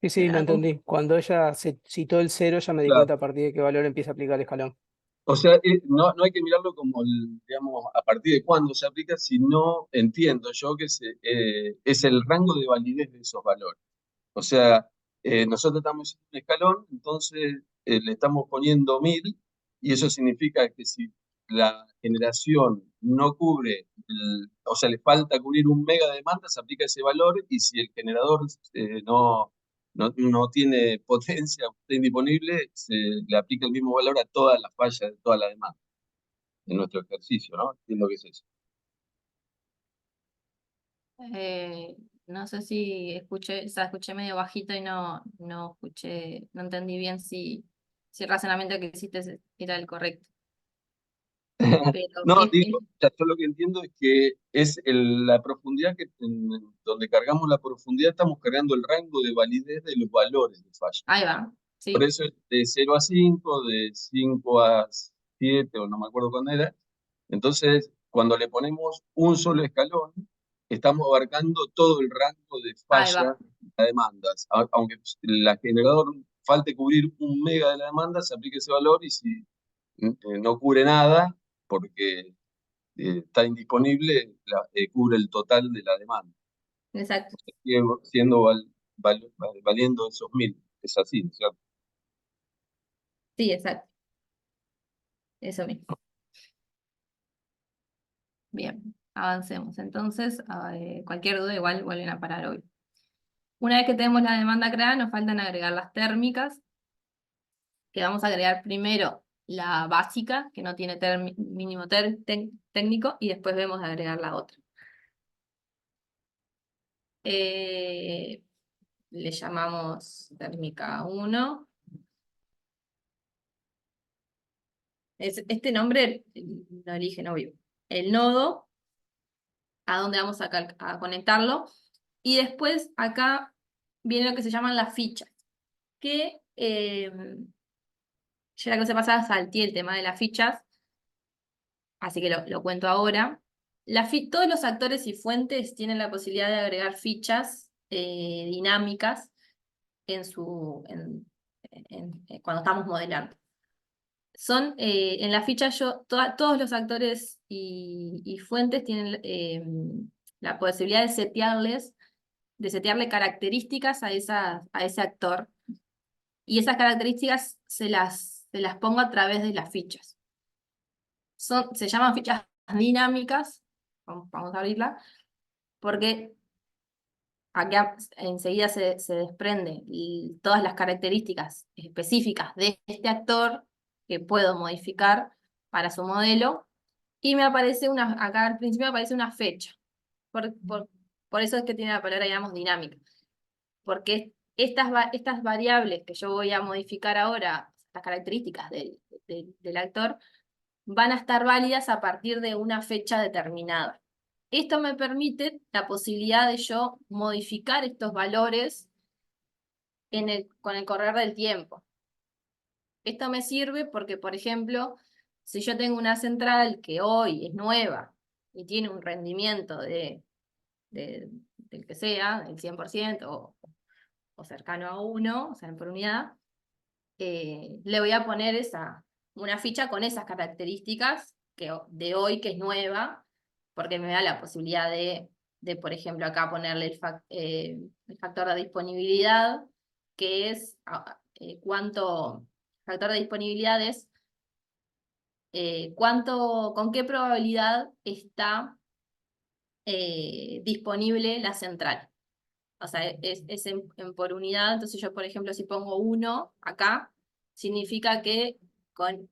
Sí, sí, lo entendí. Cuando ella se citó el 0, ya me di Claro. cuenta a partir de qué valor empieza a aplicar el escalón. O sea, no hay que mirarlo como, digamos, a partir de cuándo se aplica, sino entiendo yo que es el rango de validez de esos valores. O sea, nosotros estamos en un escalón, entonces le estamos poniendo 1000, y eso significa que si la generación no cubre, o sea, le falta cubrir 1 mega de demanda, se aplica ese valor, y si el generador no tiene potencia, está indisponible, se le aplica el mismo valor a todas las fallas de toda la demanda en nuestro ejercicio, ¿no? Entiendo que es eso. No sé si escuché, o sea, escuché medio bajito y no escuché, no entendí bien si el razonamiento que hiciste era el correcto. Pero No, digo, o sea, yo lo que entiendo es que es la profundidad donde cargamos la profundidad, estamos cargando el rango de validez de los valores de falla. ahí va, Por sí. eso es de 0 a 5, de 5 a 7, o no me acuerdo cuándo era. Entonces, cuando le ponemos un solo escalón, estamos abarcando todo el rango de Ahí falla va. de las demandas. Aunque la generador falte cubrir 1 mega de la demanda, se aplica ese valor, y si no cubre nada, porque está indisponible, cubre el total de la demanda. Exacto. Sigue siendo valiendo esos 1000. Es así, ¿no es cierto? Sí, exacto. Eso mismo. Bien, avancemos. Entonces, cualquier duda igual vuelven a parar hoy. Una vez que tenemos la demanda creada, nos faltan agregar las térmicas, que vamos a agregar primero la básica, que no tiene mínimo técnico, y después vemos de agregar la otra. Le llamamos térmica 1. Este nombre lo eligen, obvio. El nodo, a donde vamos a conectarlo, y después acá viene lo que se llaman las fichas, que yo la clase pasada salté el tema de las fichas, así que lo cuento ahora. Todos los actores y fuentes tienen la posibilidad de agregar fichas dinámicas cuando estamos modelando. En la ficha todos los actores y fuentes tienen la posibilidad de setearle características a ese actor. Y esas características se las pongo a través de las fichas. Se llaman fichas dinámicas, vamos a abrirla, porque acá enseguida se desprende todas las características específicas de este actor que puedo modificar para su modelo, y me aparece acá al principio me aparece una fecha. Por eso es que tiene la palabra, digamos, dinámica. Porque estas variables que yo voy a modificar ahora, las características del actor, van a estar válidas a partir de una fecha determinada. Esto me permite la posibilidad de yo modificar estos valores con el correr del tiempo. Esto me sirve porque, por ejemplo, si yo tengo una central que hoy es nueva y tiene un rendimiento del que sea, del 100% o cercano a 1, o sea, por unidad, le voy a poner una ficha con esas características de hoy, que es nueva, porque me da la posibilidad de por ejemplo, acá ponerle el factor de disponibilidad, que es factor de disponibilidad es con qué probabilidad está disponible la central. O sea, es por unidad. Entonces yo, por ejemplo, si pongo 1 acá, significa que con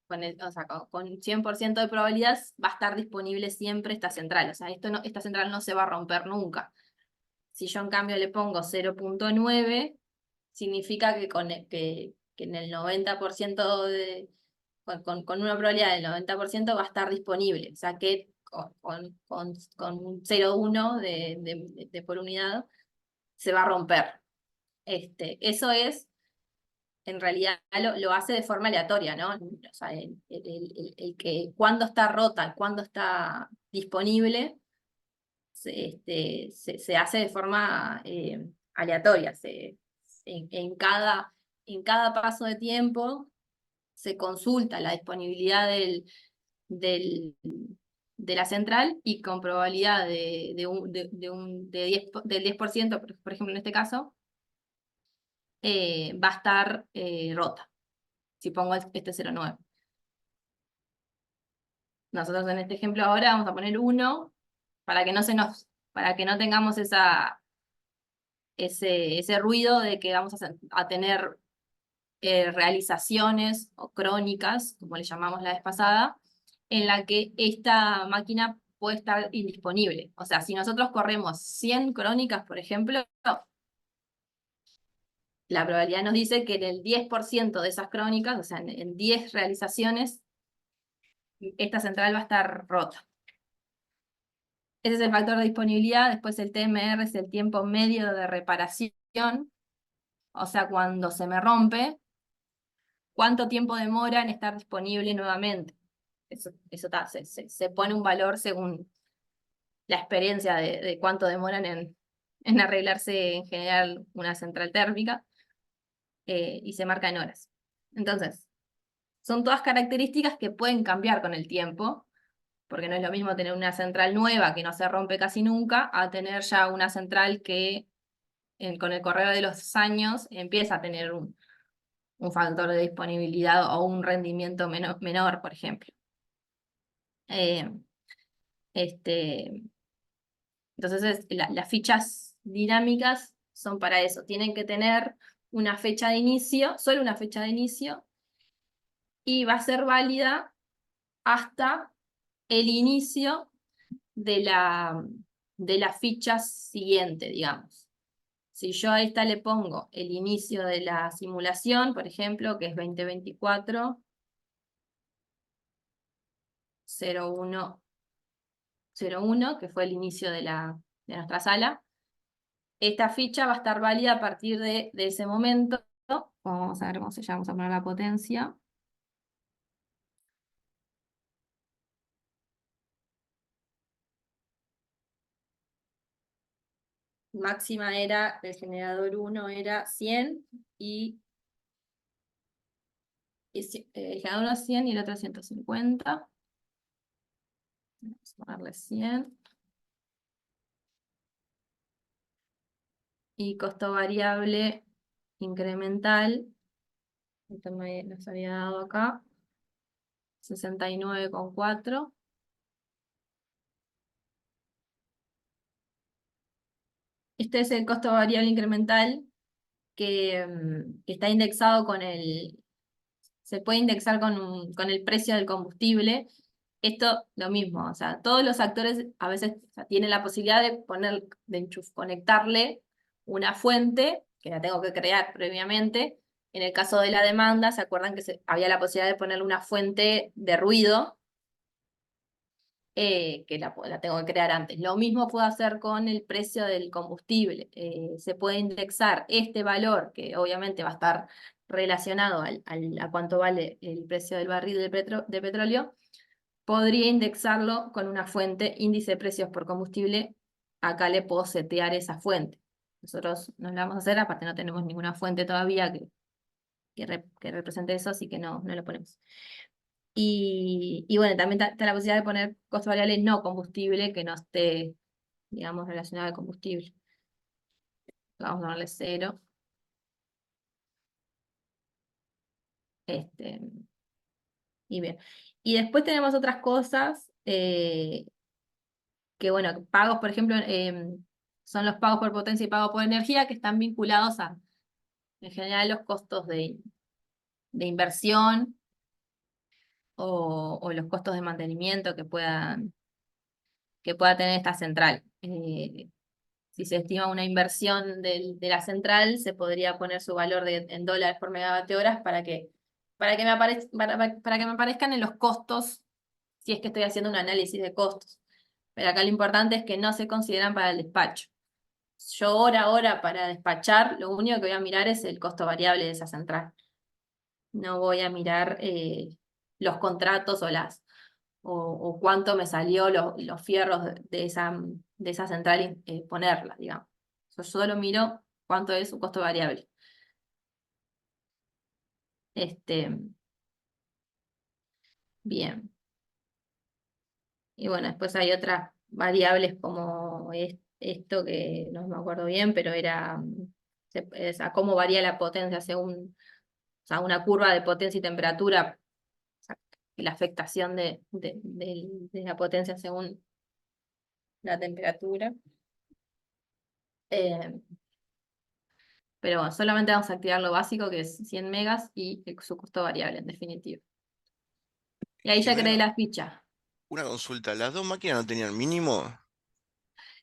100% de probabilidad va a estar disponible siempre esta central. O sea, esta central no se va a romper nunca. Si yo en cambio le pongo 0.9, significa que en el 90% con una probabilidad del 90% va a estar disponible. O sea que con 0.1 de por unidad se va a romper. Eso es, en realidad, lo hace de forma aleatoria, ¿no? O sea, el que cuando está rota, cuando está disponible, se hace de forma aleatoria. En cada paso de tiempo se consulta la disponibilidad del, de la central, y con probabilidad del 10%, por ejemplo, en este caso, va a estar rota, si pongo este 0.9. Nosotros en este ejemplo ahora vamos a poner 1 para que no tengamos ese ruido de que vamos a tener realizaciones o crónicas, como le llamamos la vez pasada, en la que esta máquina puede estar indisponible. O sea, si nosotros corremos 100 crónicas, por ejemplo, la probabilidad nos dice que en el 10% de esas crónicas, o sea, en 10 realizaciones, esta central va a estar rota. Ese es el factor de disponibilidad. Después el TMR es el tiempo medio de reparación. O sea, cuando se me rompe, ¿cuánto tiempo demora en estar disponible nuevamente? Eso se pone un valor según la experiencia de cuánto demoran en arreglarse en general una central térmica, y se marca en horas. Entonces, son todas características que pueden cambiar con el tiempo, porque no es lo mismo tener una central nueva que no se rompe casi nunca, a tener ya una central que con el correr de los años empieza a tener un factor de disponibilidad o un rendimiento menor, por ejemplo. Entonces, las fichas dinámicas son para eso. Tienen que tener una fecha de inicio, solo una fecha de inicio, y va a ser válida hasta el inicio de la ficha siguiente, digamos. Si yo a esta le pongo el inicio de la simulación, por ejemplo, que es 2024, 01, que fue el inicio de nuestra sala, esta ficha va a estar válida a partir de ese momento. Vamos a ver cómo se llama, vamos a poner la potencia. Máxima era, del generador 1 era 100, y el generador 1 100 y el otro 150. Vamos a ponerle 100. y costo variable incremental, esto nos había dado acá, 69,4. Este es el costo variable incremental que está indexado se puede indexar con el precio del combustible. Esto, lo mismo, o sea, todos los actores a veces, o sea, tienen la posibilidad de conectarle una fuente, que la tengo que crear previamente. En el caso de la demanda, ¿se acuerdan que había la posibilidad de ponerle una fuente de ruido? Que la tengo que crear antes. Lo mismo puedo hacer con el precio del combustible. Se puede indexar este valor, que obviamente va a estar relacionado a cuánto vale el precio del barril de petróleo. Podría indexarlo con una fuente, índice de precios por combustible. Acá le puedo setear esa fuente. Nosotros no la vamos a hacer, aparte no tenemos ninguna fuente todavía que represente eso, así que no lo ponemos. Y bueno, también está la posibilidad de poner costo variable no combustible que no esté, digamos, relacionado al combustible. Vamos a darle 0. Y bien. Y después tenemos otras cosas que, bueno, pagos, por ejemplo, son los pagos por potencia y pago por energía que están vinculados en general, los costos de inversión o los costos de mantenimiento que pueda tener esta central. Si se estima una inversión de la central, se podría poner su valor en dólares por megavatio horas para que me aparezcan en los costos, si es que estoy haciendo un análisis de costos. Pero acá lo importante es que no se consideran para el despacho. Yo hora a hora para despachar, lo único que voy a mirar es el costo variable de esa central. No voy a mirar los contratos o cuánto me salió los fierros de esa central ponerla, digamos. Yo solo miro cuánto es su costo variable. Bien. Y bueno, después hay otras variables como esto que no me acuerdo bien, pero era cómo varía la potencia según, o sea, una curva de potencia y temperatura, o sea, la afectación de la potencia según la temperatura. Eh, pero bueno, solamente vamos a activar lo básico, que es 100 megas y su costo variable, en definitiva. Y ahí ya creé Jimena, la ficha. una consulta. ¿Las dos máquinas no tenían mínimo?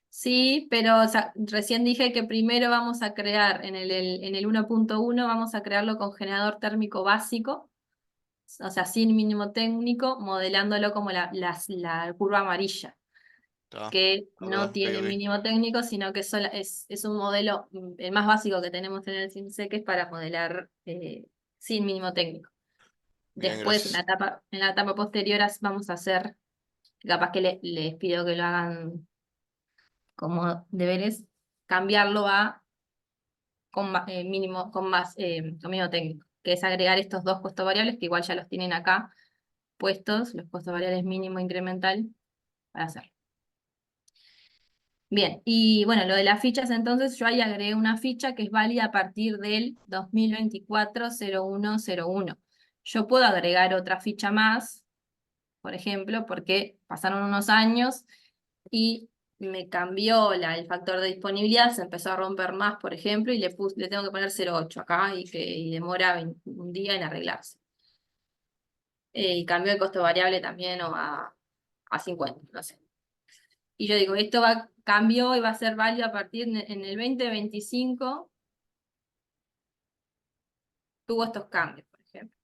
Sí, pero o sea, recién dije que primero vamos a crear en el 1.1, vamos a crearlo con generador térmico básico, o sea, sin mínimo técnico, modelándolo como la curva amarilla, Está, que no ok, tiene ok. mínimo técnico, sino que es un modelo, el más básico que tenemos en el CIMSE, que es para modelar sin mínimo técnico. Bien, Después, gracias. en la etapa posterior, vamos a hacer, capaz que les pido que lo hagan como deberes, cambiarlo a mínimo, con mínimo técnico, que es agregar estos dos costos variables, que igual ya los tienen acá puestos, los costos variables mínimo e incremental, para hacerlo. Bien, y bueno, lo de las fichas, entonces yo ahí agregué una ficha que es válida a partir del 2024-0101. Yo puedo agregar otra ficha más, por ejemplo, porque pasaron unos años y me cambió el factor de disponibilidad, se empezó a romper más, por ejemplo, y le tengo que poner 0,8 acá y demora un día en arreglarse. Y cambió el costo variable también a 50, no sé. Y yo digo, esto cambió y va a ser válido a partir en el 2025, tuvo estos cambios, por ejemplo.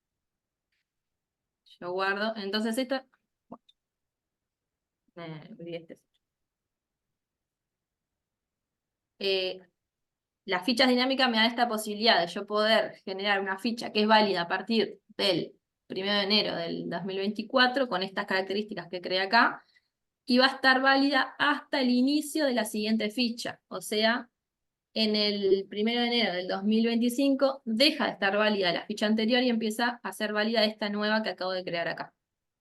Yo guardo, entonces esto, me olvidé las fichas dinámicas me dan esta posibilidad de yo poder generar una ficha que es válida a partir del 1 de enero del 2024 con estas características que creé acá, y va a estar válida hasta el inicio de la siguiente ficha. O sea, en el 1 de enero del 2025 deja de estar válida la ficha anterior y empieza a ser válida esta nueva que acabo de crear acá.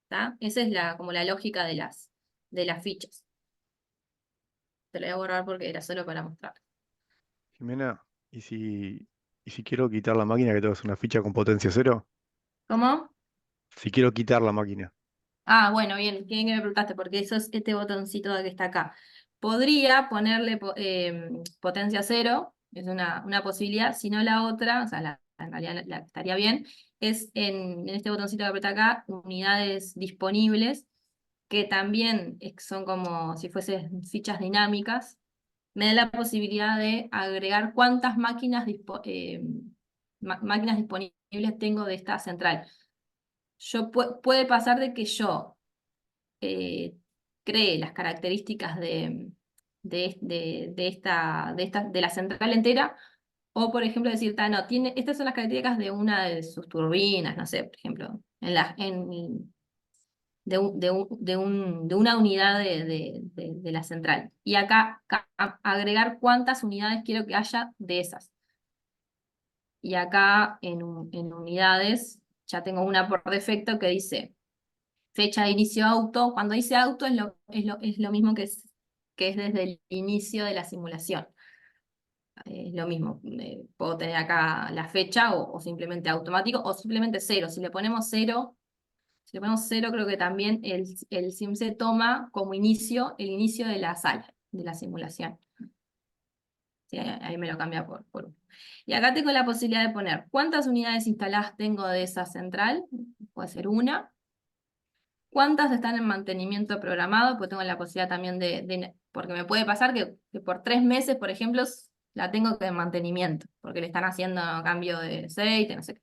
¿Está? Esa es como la lógica de las fichas. Te lo voy a borrar porque era solo para mostrar. Jimena, ¿y si quiero quitar la máquina que tengo es una ficha con potencia cero? ¿Cómo? Si quiero quitar la máquina. Ah, bueno, bien, bien que me preguntaste, porque eso es este botoncito que está acá. Podría ponerle potencia cero, es una posibilidad, si no la otra, o sea, en realidad la que estaría bien, es en este botoncito que aprieta acá, unidades disponibles, que también son como si fuesen fichas dinámicas, me da la posibilidad de agregar cuántas máquinas disponibles tengo de esta central. Puede pasar de que yo eh, cree las características de la central entera, o por ejemplo decir, no, estas son las características de una de sus turbinas, no sé, por ejemplo, de una unidad de la central. Y acá agregar cuántas unidades quiero que haya de esas. Y acá en unidades ya tengo una por defecto que dice fecha de inicio auto. Cuando dice auto es lo mismo que es desde el inicio de la simulación. Es lo mismo. Puedo tener acá la fecha o simplemente automático o simplemente cero. Si le ponemos cero, creo que también el SIMC toma como inicio el inicio de la sala, de la simulación. Sí, ahí me lo cambia por uno. Y acá tengo la posibilidad de poner cuántas unidades instaladas tengo de esa central. Puede ser una. ¿Cuántas están en mantenimiento programado? Pues tengo la posibilidad también porque me puede pasar que por 3 meses, por ejemplo, la tengo que en mantenimiento, porque le están haciendo cambio de aceite, no sé qué.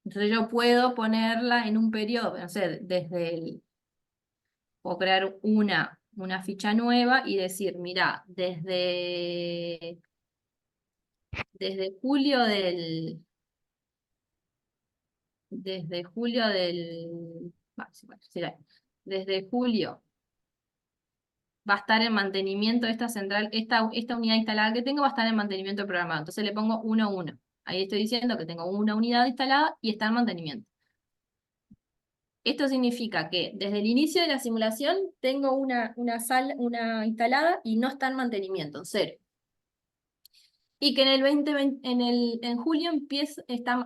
Entonces yo puedo ponerla en un periodo, no sé, o crear una ficha nueva y decir, mira, desde julio desde julio del, sí, bueno, sí, desde julio va a estar en mantenimiento esta central, esta unidad instalada que tengo va a estar en mantenimiento programado. Entonces le pongo 1, 1. Ahí estoy diciendo que tengo una unidad instalada y está en mantenimiento. Esto significa que desde el inicio de la simulación tengo una instalada y no está en mantenimiento, en cero. Y que en el 2020, en julio empieza a estar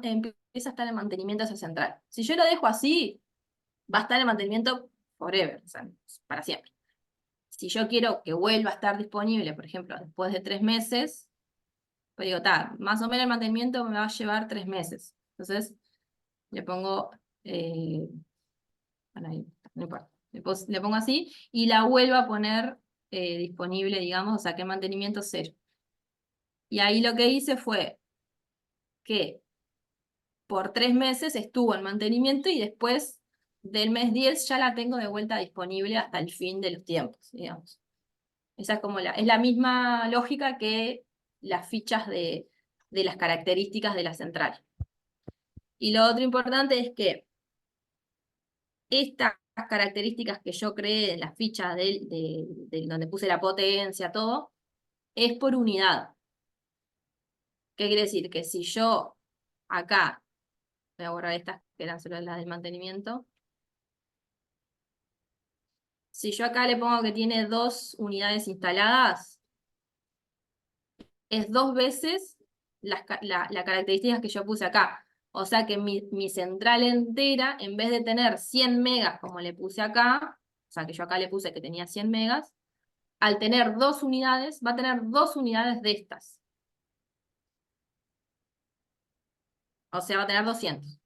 en mantenimiento esa central. Si yo lo dejo así, va a estar en mantenimiento forever, o sea, para siempre. Si yo quiero que vuelva a estar disponible, por ejemplo, después de 3 meses, pues digo, más o menos el mantenimiento me va a llevar 3 meses. Entonces, le pongo, bueno, ahí, no importa, le pongo así y la vuelvo a poner disponible, digamos, o sea, que mantenimiento cero. Y ahí lo que hice fue que por 3 meses estuvo en mantenimiento y después del mes 10 ya la tengo de vuelta disponible hasta el fin de los tiempos, digamos. Esa es la misma lógica que las fichas de las características de la central. Y lo otro importante es que estas características que yo creé en las fichas donde puse la potencia, todo, es por unidad. ¿Qué quiere decir? Que si yo acá, voy a borrar estas que eran solo las del mantenimiento, si yo acá le pongo que tiene 2 unidades instaladas, es 2 veces la características que yo puse acá. O sea que mi central entera, en vez de tener 100 megas como le puse acá, o sea que yo acá le puse que tenía 100 megas, al tener 2 unidades, va a tener 2 unidades de estas. O sea, va a tener 200.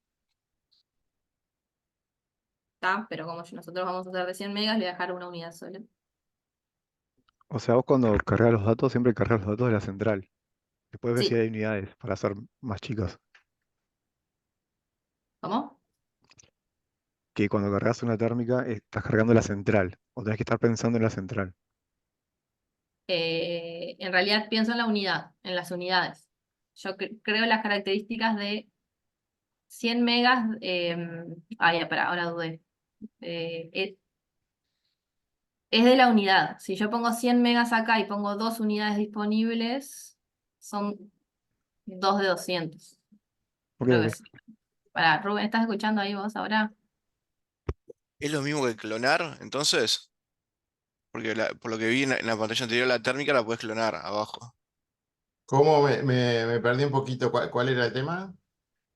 ¿Está? Pero como nosotros vamos a hacer de 100 megas, le voy a dejar una unidad sola. O sea, vos cuando cargas los datos, siempre cargas los datos de la central. Después ves si Sí. hay unidades para hacer más chicas. ¿Cómo? Que cuando cargas una térmica, estás cargando la central. O tenés que estar pensando en la central. En realidad pienso en la unidad, en las unidades. Yo creo las características de 100 megas. Espera, ahora dudé. Es de la unidad. Si yo pongo 100 megas acá y pongo 2 unidades disponibles, son 2 de 200. Ok, Creo que ok. sí. Rubén, ¿estás escuchando ahí vos ahora? ¿Es lo mismo que clonar, entonces? Porque por lo que vi en la pantalla anterior, la térmica la puedes clonar abajo. ¿Cómo me perdí un poquito? ¿Cuál era el tema?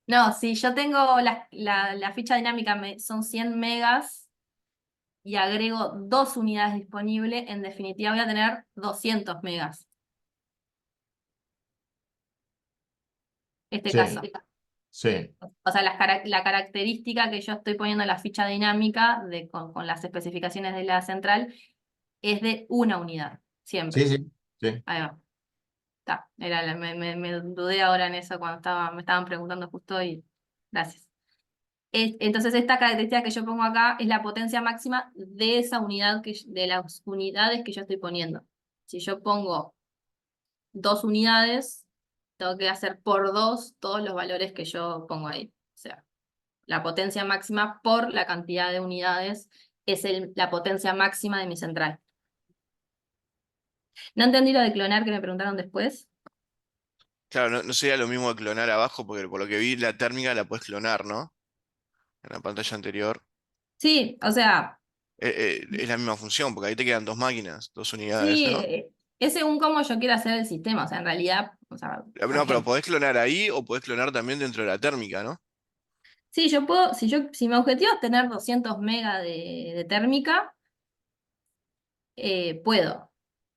No, si yo tengo la ficha dinámica, son 100 megas y agrego 2 unidades disponibles, en definitiva voy a tener 200 megas. Este Sí, caso. sí, O sea, la característica que yo estoy poniendo en la ficha dinámica con las especificaciones de la central es de una unidad, siempre. sí, sí, sí. Ahí va. Está. Me dudé ahora en eso cuando me estaban preguntando justo y gracias. Entonces esta característica que yo pongo acá es la potencia máxima de esa unidad, de las unidades que yo estoy poniendo. Si yo pongo 2 unidades, tengo que hacer por 2 todos los valores que yo pongo ahí. O sea, la potencia máxima por la cantidad de unidades es la potencia máxima de mi central. No entendí lo de clonar que me preguntaron después. Claro, no sería lo mismo de clonar abajo, porque por lo que vi, la térmica la puedes clonar, ¿no? En la pantalla anterior. Sí, o sea, Es la misma función, porque ahí te quedan dos máquinas, dos unidades, sí, ¿no? es según cómo yo quiera hacer el sistema. O sea, en realidad, o sea, por No, pero ejemplo, podés clonar ahí o podés clonar también dentro de la térmica, ¿no? sí, yo puedo, si mi objetivo es tener 200 megas de térmica, puedo,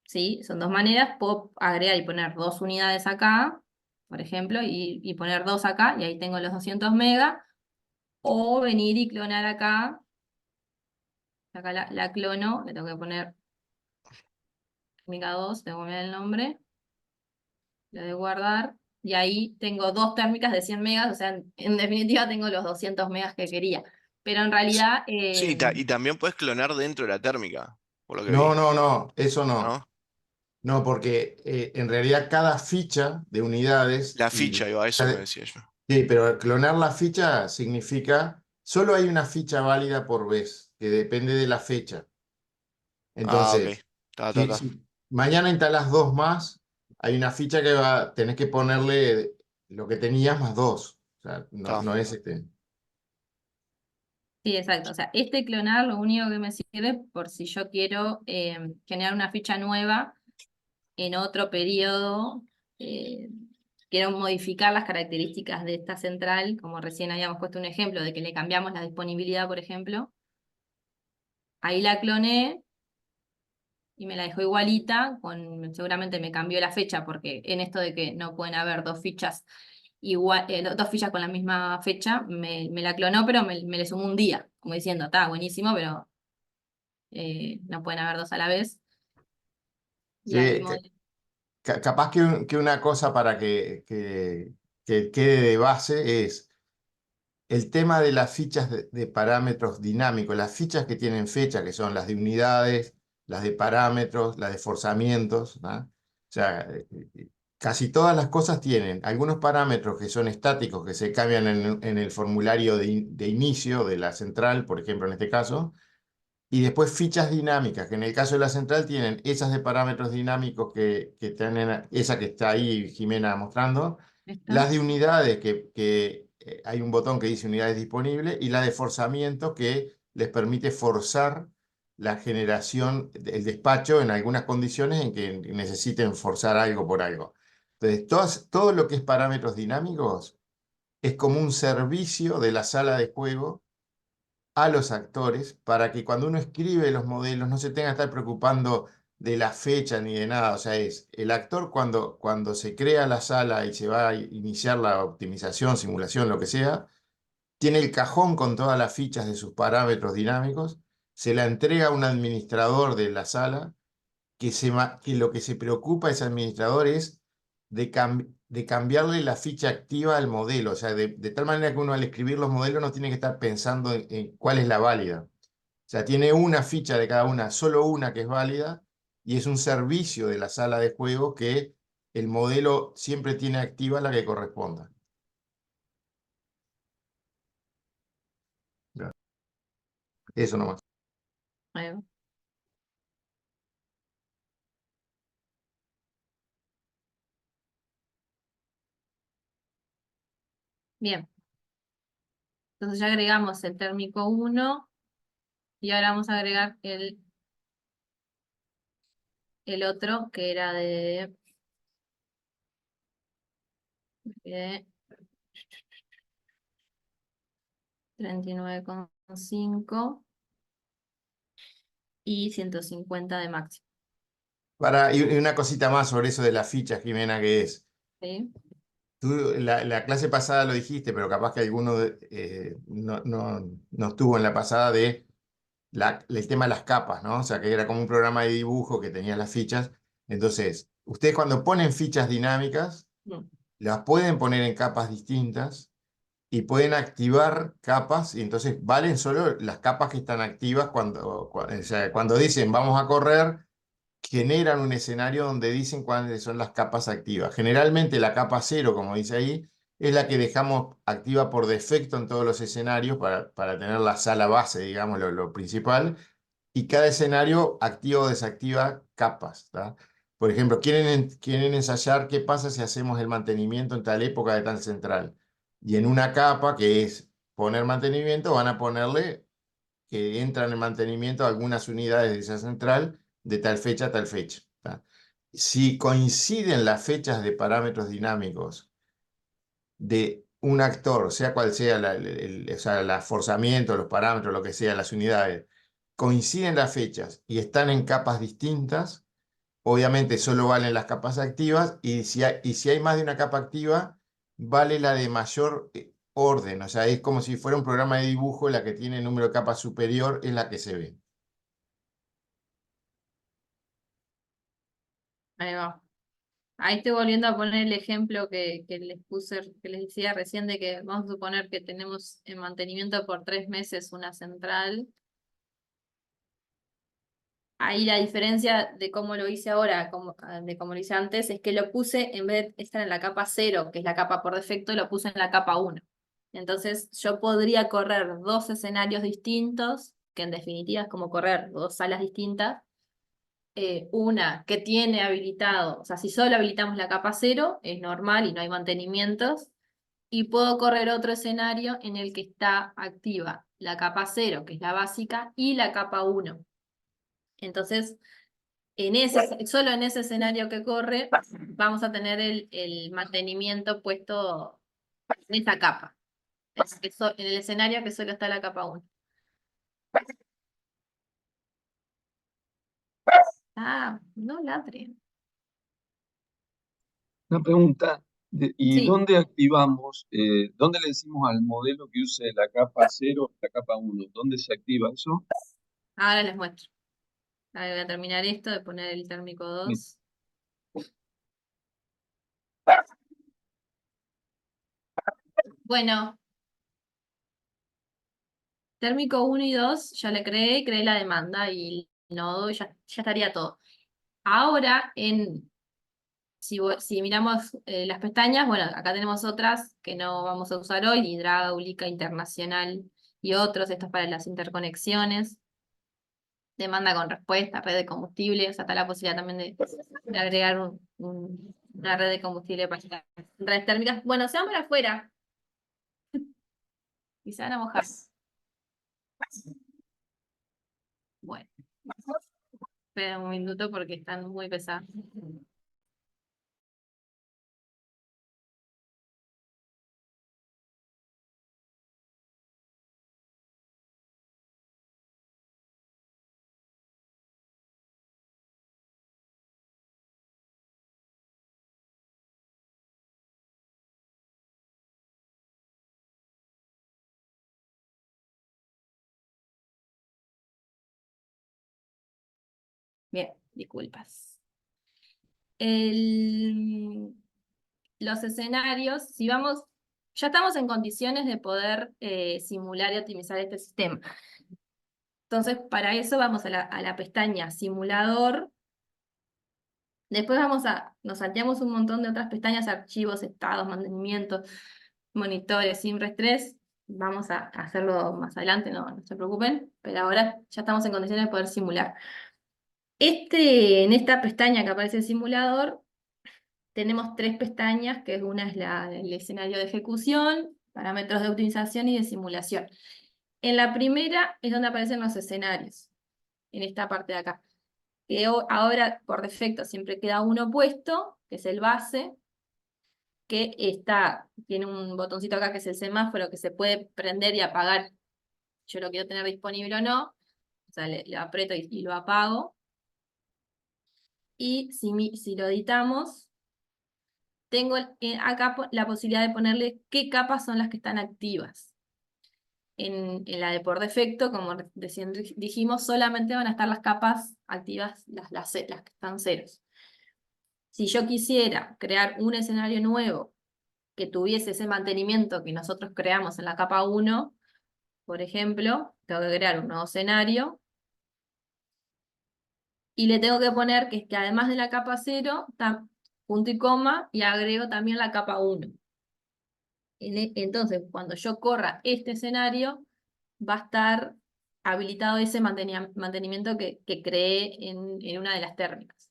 ¿sí? Son 2 maneras, puedo agregar y poner 2 unidades acá, por ejemplo, y poner 2 acá, y ahí tengo los 200 megas, o venir y clonar acá la clono, le tengo que poner térmica 2, tengo que poner el nombre, lo de guardar, y ahí tengo 2 térmicas de 100 megas, o sea, en definitiva tengo los 200 megas que quería. Pero en realidad, Sí, y también podés clonar dentro de la térmica, por lo que No, vi, no, no, eso no. ¿no? No, porque en realidad cada ficha de unidades, La ficha, iba, eso me decía yo. sí, pero clonar la ficha significa, solo hay una ficha válida por vez, que depende de la fecha. Ah, ok. Entonces, Ta. si mañana instalas 2 más, hay una ficha que tenés que ponerle lo que tenías más 2. O sea, Ta. no es este. sí, exacto. O sea, este clonar lo único que me sirve por si yo quiero generar una ficha nueva en otro periodo, eh, quiero modificar las características de esta central, como recién habíamos puesto un ejemplo de que le cambiamos la disponibilidad, por ejemplo. Ahí la cloné y me la dejó igualita, seguramente me cambió la fecha, porque en esto de que no pueden haber 2 fichas igual, 2 fichas con la misma fecha, me la clonó, pero me le sumó un día, como diciendo, está buenísimo, pero no pueden haber 2 a la vez. Y ahí Sí, capaz que una cosa para que quede de base es el tema de las fichas de parámetros dinámicos, las fichas que tienen fecha, que son las de unidades, las de parámetros, las de forzamientos, ¿no? O sea, casi todas las cosas tienen algunos parámetros que son estáticos, que se cambian en el formulario de inicio de la central, por ejemplo, en este caso, y después fichas dinámicas, que en el caso de la central tienen esas de parámetros dinámicos que tienen, esa que está ahí Jimena mostrando, ¿está? las de unidades, que hay un botón que dice unidades disponibles, y la de forzamiento que les permite forzar la generación, el despacho en algunas condiciones en que necesiten forzar algo por algo. Entonces, todo lo que es parámetros dinámicos es como un servicio de la sala de juego a los actores para que cuando uno escribe los modelos no se tenga que estar preocupando de la fecha ni de nada. O sea, es el actor cuando se crea la sala y se va a iniciar la optimización, simulación, lo que sea, tiene el cajón con todas las fichas de sus parámetros dinámicos, se la entrega a un administrador de la sala que lo que se preocupa ese administrador es de cambiarle la ficha activa al modelo, o sea, de tal manera que uno al escribir los modelos no tiene que estar pensando en cuál es la válida. O sea, tiene una ficha de cada una, solo una que es válida, y es un servicio de la sala de juego que el modelo siempre tiene activa la que corresponda. Ya. Eso nomás. Ahí va. Bien, entonces ya agregamos el térmico 1 y ahora vamos a agregar el otro que era de Me quedé 39,5 y 150 de máximo. Y una cosita más sobre eso de las fichas, Jimena, que es. ¿Sí? Tú, la clase pasada lo dijiste, pero capaz que alguno no estuvo en la pasada de el tema de las capas, ¿no? O sea, que era como un programa de dibujo que tenía las fichas. Entonces, ustedes cuando ponen fichas dinámicas, Mm. las pueden poner en capas distintas y pueden activar capas, y entonces valen solo las capas que están activas o sea, cuando dicen vamos a correr, generan un escenario donde dicen cuáles son las capas activas. Generalmente la capa 0, como dice ahí, es la que dejamos activa por defecto en todos los escenarios para tener la sala base, digamos, lo principal. Y cada escenario activa o desactiva capas, ¿tá? Por ejemplo, quieren ensayar qué pasa si hacemos el mantenimiento en tal época de tal central. Y en una capa, que es poner mantenimiento, van a ponerle que entran en mantenimiento algunas unidades de esa central de tal fecha a tal fecha, ¿tá? Si coinciden las fechas de parámetros dinámicos de un actor, sea cual sea o sea, el forzamiento, los parámetros, lo que sea, las unidades, coinciden las fechas y están en capas distintas, obviamente solo valen las capas activas, y si hay más de una capa activa, vale la de mayor orden. O sea, es como si fuera un programa de dibujo, la que tiene el número de capas superior es la que se ve. Ahí va. Ahí estoy volviendo a poner el ejemplo que les puse, que les decía recién, de que vamos a suponer que tenemos en mantenimiento por 3 meses una central. Ahí la diferencia de cómo lo hice ahora, de cómo lo hice antes, es que lo puse, en vez de estar en la capa 0, que es la capa por defecto, lo puse en la capa 1. Entonces yo podría correr 2 escenarios distintos, que en definitiva es como correr 2 salas distintas. Una que tiene habilitado, o sea, si solo habilitamos la capa 0, es normal y no hay mantenimientos. Y puedo correr otro escenario en el que está activa la capa 0, que es la básica, y la capa 1. Entonces, solo en ese escenario que corre, vamos a tener el mantenimiento puesto en esa capa. En el escenario que solo está la capa 1. Ah, no ladre. Una pregunta, ¿y Sí, dónde activamos, dónde le decimos al modelo que use la capa 0 la capa 1? ¿Dónde se activa eso? ahora les muestro. Ahora voy a terminar esto de poner el térmico 2. Bueno, térmico 1 y 2 ya le creé la demanda y el nodo, ya estaría todo. Ahora, si miramos las pestañas, bueno, acá tenemos otras que no vamos a usar hoy, hidráulica, internacional y otros, esto es para las interconexiones, demanda con respuesta, red de combustible, o sea, está la posibilidad también de agregar una red de combustible para las redes térmicas. Bueno, se van para afuera y se van a mojar. Bueno, esperen un minuto porque están muy pesados. Bien, disculpas. Los escenarios, si vamos, ya estamos en condiciones de poder simular y optimizar este sistema. Entonces, para eso vamos a la pestaña simulador. Después nos salteamos un montón de otras pestañas, archivos, estados, mantenimiento, monitores, SIMRES3. Vamos a hacerlo más adelante, no se preocupen, pero ahora ya estamos en condiciones de poder simular. En esta pestaña que aparece el simulador, tenemos 3 pestañas, que una es el escenario de ejecución, parámetros de optimización y de simulación. En la primera es donde aparecen los escenarios, en esta parte de acá. Que ahora, por defecto, siempre queda uno puesto, que es el base. que tiene un botoncito acá que es el semáforo que se puede prender y apagar. Yo lo quiero tener disponible o no. O sea, le aprieto y lo apago. Y si lo editamos, tengo acá la posibilidad de ponerle qué capas son las que están activas. En la de por defecto, como recién dijimos, solamente van a estar las capas activas, las que están ceros. Si yo quisiera crear un escenario nuevo que tuviese ese mantenimiento que nosotros creamos en la capa 1, por ejemplo, tengo que crear un nuevo escenario y le tengo que poner que además de la capa 0, punto y coma, y agrego también la capa 1. Entonces, cuando yo corra este escenario, va a estar habilitado ese mantenimiento que creé en una de las térmicas.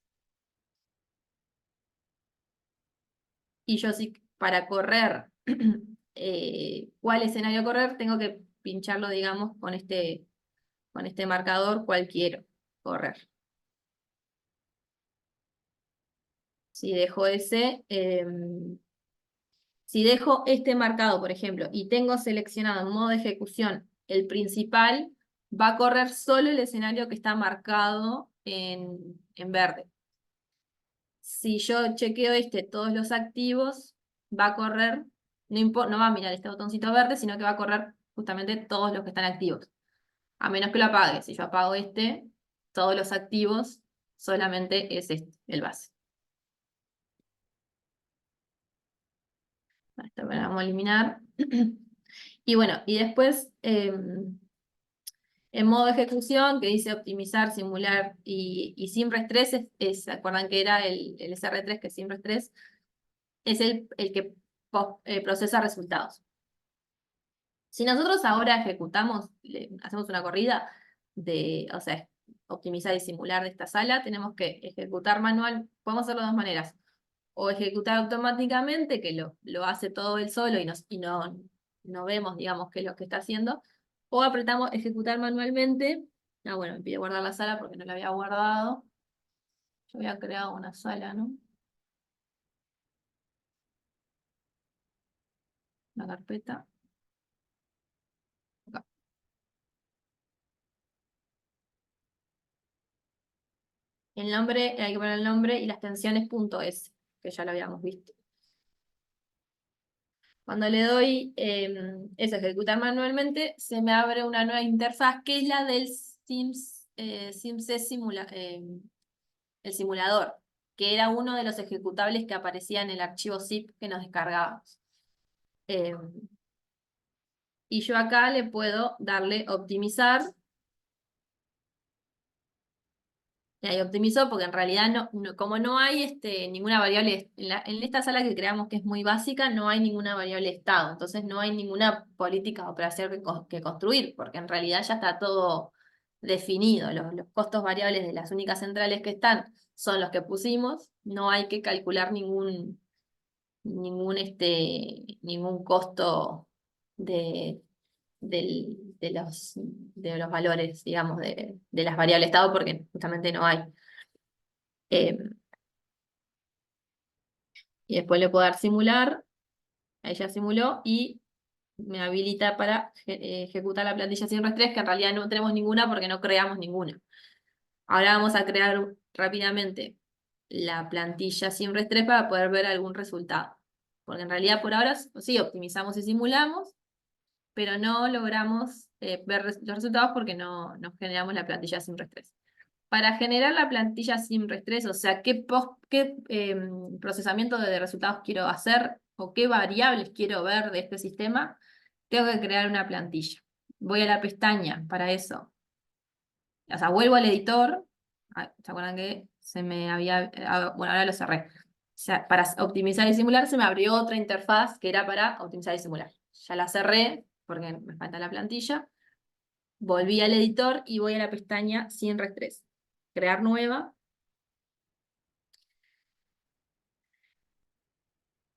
Y yo sí, para correr cuál escenario correr, tengo que pincharlo, digamos, con este marcador cuál quiero correr. Si dejo si dejo este marcado, por ejemplo, y tengo seleccionado en modo de ejecución el principal, va a correr solo el escenario que está marcado en verde. Si yo chequeo todos los activos, va a correr, no va a mirar este botoncito verde, sino que va a correr justamente todos los que están activos. A menos que lo apague. Si yo apago todos los activos, solamente es el base. Esto lo vamos a eliminar. Y bueno, y después, en modo de ejecución, que dice optimizar, simular y sin reestrés, ¿se acuerdan que era el SR3, que es sin reestrés? Es el que procesa resultados. Si nosotros ahora ejecutamos, hacemos una corrida o sea, optimizar y simular de esta sala, tenemos que ejecutar manual, podemos hacerlo de dos maneras. O ejecutar automáticamente, que lo hace todo él solo y no vemos, digamos, qué es lo que está haciendo. O apretamos ejecutar manualmente. Bueno, me pide guardar la sala porque no la había guardado. Yo había creado una sala, ¿no? Una carpeta. Acá. El nombre, hay que poner el nombre y la extensión es .s, que ya lo habíamos visto. Cuando le doy eso, ejecutar manualmente, se me abre una nueva interfaz que es la del SimC el simulador, que era uno de los ejecutables que aparecía en el archivo zip que nos descargábamos. Y yo acá le puedo darle optimizar. Y ahí optimizó porque en realidad como no hay ninguna variable, en esta sala que creamos que es muy básica, no hay ninguna variable estado, entonces no hay ninguna política de operación que construir, porque en realidad ya está todo definido, los costos variables de las únicas centrales que están son los que pusimos, no hay que calcular ningún costo de los valores, digamos, de las variables estado, porque justamente no hay. Y después le puedo dar simular, ahí ya simuló, y me habilita para ejecutar la plantilla sin reestrés, que en realidad no tenemos ninguna porque no creamos ninguna. Ahora vamos a crear rápidamente la plantilla sin reestrés para poder ver algún resultado. Porque en realidad por ahora sí optimizamos y simulamos, pero no logramos ver los resultados porque no generamos la plantilla sin reestrés. Para generar la plantilla sin reestrés, o sea, qué procesamiento de resultados quiero hacer o qué variables quiero ver de este sistema, tengo que crear una plantilla. Voy a la pestaña para eso. O sea, vuelvo al editor. ¿Se acuerdan que se me había... bueno, ahora lo cerré. O sea, para optimizar y simular se me abrió otra interfaz que era para optimizar y simular. Ya la cerré porque me falta la plantilla. Volví al editor y voy a la pestaña sin reestrés. Crear nueva.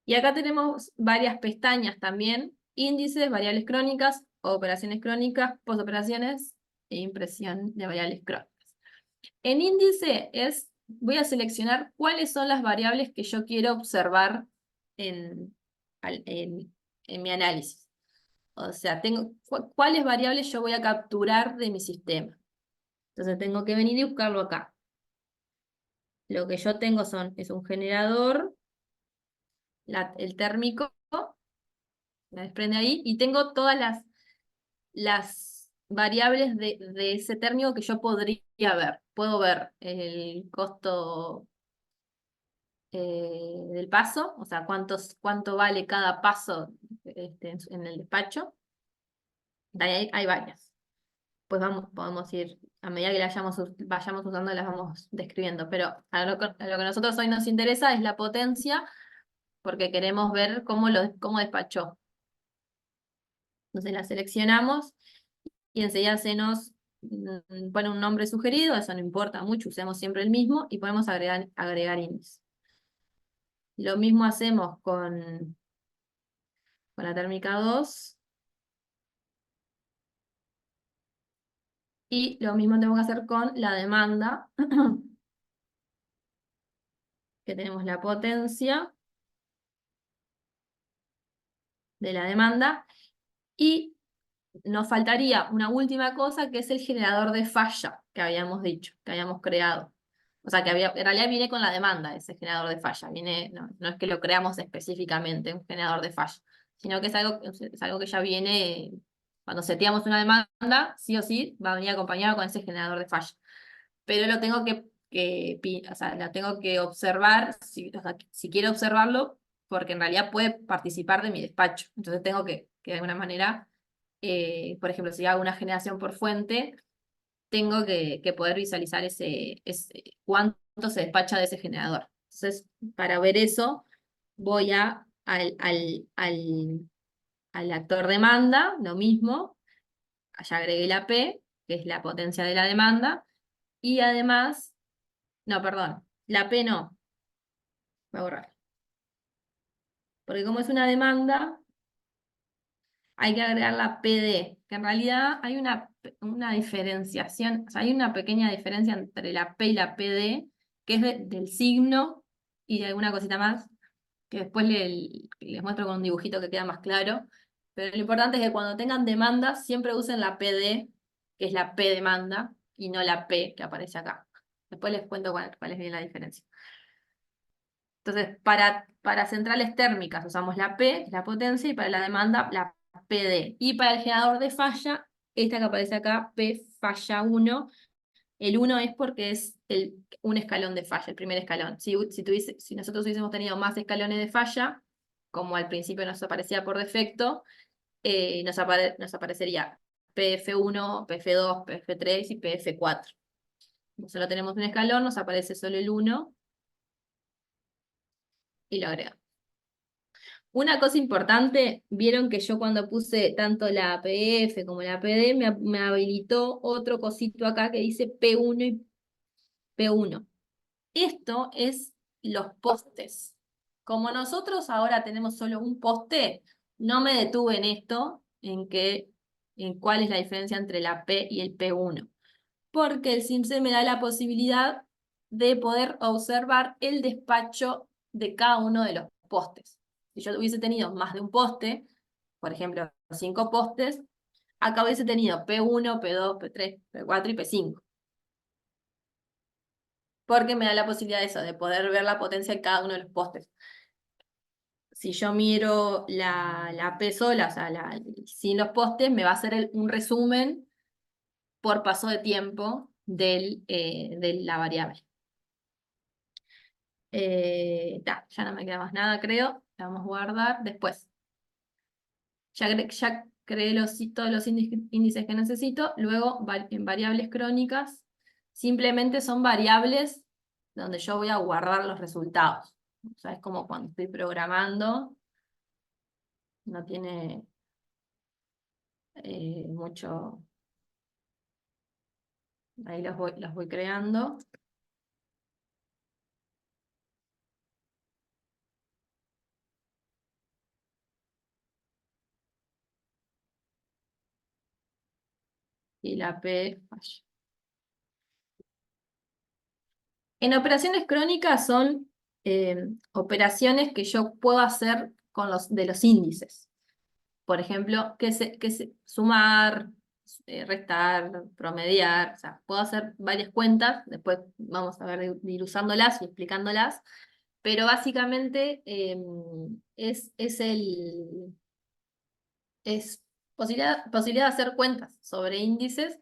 Y acá tenemos varias pestañas también. Índices, variables crónicas, operaciones crónicas, postoperaciones e impresión de variables crónicas. En índice voy a seleccionar cuáles son las variables que yo quiero observar en, en mi análisis. O sea, tengo cuáles variables yo voy a capturar de mi sistema. Entonces tengo que venir y buscarlo acá. Lo que yo tengo es un generador, el térmico, me desprende ahí, y tengo todas las variables de ese térmico que yo podría ver. Puedo ver el costo del paso, o sea, cuánto vale cada paso en el despacho. Hay varias. Pues podemos ir, a medida que vayamos usando, las vamos describiendo. Pero a lo que a nosotros hoy nos interesa es la potencia, porque queremos ver cómo despachó. Entonces la seleccionamos y enseguida se nos pone un nombre sugerido, eso no importa mucho, usemos siempre el mismo y podemos agregar índice. Lo mismo hacemos con la térmica 2. Y lo mismo tengo que hacer con la demanda, que tenemos la potencia de la demanda. Y nos faltaría una última cosa, que es el generador de falla que habíamos dicho, que habíamos creado. O sea, en realidad viene con la demanda ese generador de falla. No es que lo creamos específicamente, un generador de falla, sino que es algo que ya viene, cuando seteamos una demanda, sí o sí, va a venir acompañado con ese generador de falla. Pero lo tengo o sea, lo tengo que observar, o sea, si quiero observarlo, porque en realidad puede participar de mi despacho. Entonces tengo que de alguna manera, por ejemplo, si hago una generación por fuente, tengo que poder visualizar cuánto se despacha de ese generador. Entonces, para ver eso, voy al actor demanda, lo mismo, allá agregué la P, que es la potencia de la demanda, y además, no, perdón, la P no, voy a borrar. Porque como es una demanda, hay que agregar la PD, que en realidad hay una diferenciación, o sea, hay una pequeña diferencia entre la P y la PD, que es del signo y de alguna cosita más, que después les muestro con un dibujito que queda más claro. Pero lo importante es que cuando tengan demandas, siempre usen la PD, que es la P demanda, y no la P que aparece acá. Después les cuento cuál es bien la diferencia. Entonces, para centrales térmicas usamos la P, que es la potencia, y para la demanda la PD. Y para el generador de falla, esta que aparece acá, P falla 1. El 1 es porque es un escalón de falla, el primer escalón. Si nosotros hubiésemos tenido más escalones de falla, como al principio nos aparecía por defecto, nos aparecería PF1, PF2, PF3 y PF4. Como solo tenemos un escalón, nos aparece solo el 1 y lo agrego. Una cosa importante, vieron que yo cuando puse tanto la APF como la PD, me habilitó otro cosito acá que dice P1 y P1. Esto es los postes. Como nosotros ahora tenemos solo un poste, no me detuve en esto, en cuál es la diferencia entre la P y el P1. Porque el SIMC me da la posibilidad de poder observar el despacho de cada uno de los postes. Si yo hubiese tenido más de un poste, por ejemplo, 5 postes, acá hubiese tenido P1, P2, P3, P4 y P5. Porque me da la posibilidad de eso, de poder ver la potencia de cada uno de los postes. Si yo miro la P sola, o sea, sin los postes, me va a hacer un resumen por paso de tiempo de la variable. Ya no me queda más nada, creo. La vamos a guardar después. Ya creé todos los índices que necesito. Luego, en variables crónicas, simplemente son variables donde yo voy a guardar los resultados. O sea, es como cuando estoy programando. No tiene mucho. Ahí los voy creando. Y la P falla. En operaciones crónicas son operaciones que yo puedo hacer con de los índices. Por ejemplo, sumar, restar, promediar, o sea, puedo hacer varias cuentas, después vamos a ver de ir usándolas y explicándolas, pero básicamente es posibilidad de hacer cuentas sobre índices